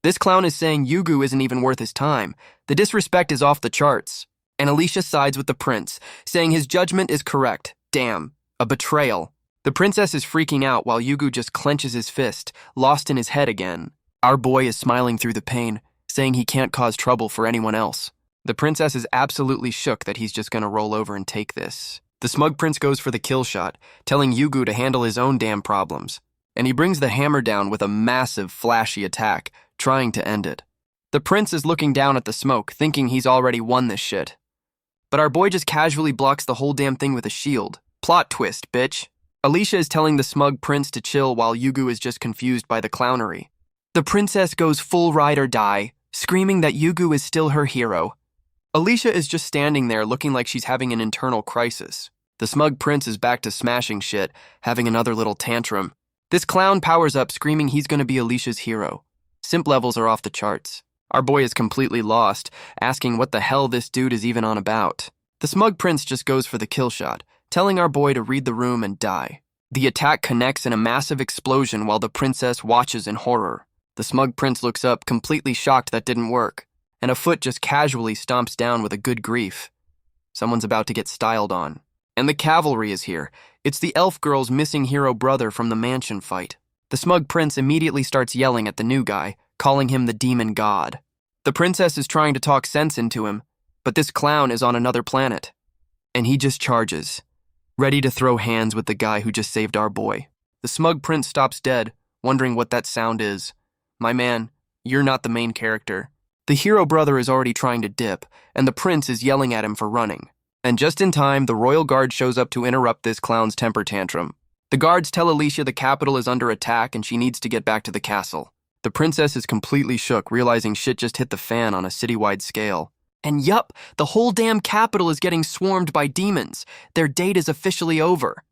This clown is saying Yugu isn't even worth his time. The disrespect is off the charts. And Alicia sides with the prince, saying his judgment is correct. Damn, a betrayal. The princess is freaking out while Yugu just clenches his fist, lost in his head again. Our boy is smiling through the pain, saying he can't cause trouble for anyone else. The princess is absolutely shook that he's just gonna roll over and take this. The smug prince goes for the kill shot, telling Yugu to handle his own damn problems. And he brings the hammer down with a massive, flashy attack, trying to end it. The prince is looking down at the smoke, thinking he's already won this shit. But our boy just casually blocks the whole damn thing with a shield. Plot twist, bitch. Alicia is telling the smug prince to chill while Yugu is just confused by the clownery. The princess goes full ride or die, screaming that Yugu is still her hero. Alicia is just standing there looking like she's having an internal crisis. The smug prince is back to smashing shit, having another little tantrum. This clown powers up screaming he's gonna be Alicia's hero. Simp levels are off the charts. Our boy is completely lost, asking what the hell this dude is even on about. The smug prince just goes for the kill shot, telling our boy to read the room and die. The attack connects in a massive explosion while the princess watches in horror. The smug prince looks up, completely shocked that didn't work, and a foot just casually stomps down with a good grief. Someone's about to get styled on. And the cavalry is here. It's the elf girl's missing hero brother from the mansion fight. The smug prince immediately starts yelling at the new guy, calling him the demon god. The princess is trying to talk sense into him, but this clown is on another planet. And he just charges, ready to throw hands with the guy who just saved our boy. The smug prince stops dead, wondering what that sound is. My man, you're not the main character. The hero brother is already trying to dip, and the prince is yelling at him for running. And just in time, the royal guard shows up to interrupt this clown's temper tantrum. The guards tell Alicia the capital is under attack and she needs to get back to the castle. The princess is completely shook, realizing shit just hit the fan on a citywide scale. And yup, the whole damn capital is getting swarmed by demons. Their date is officially over.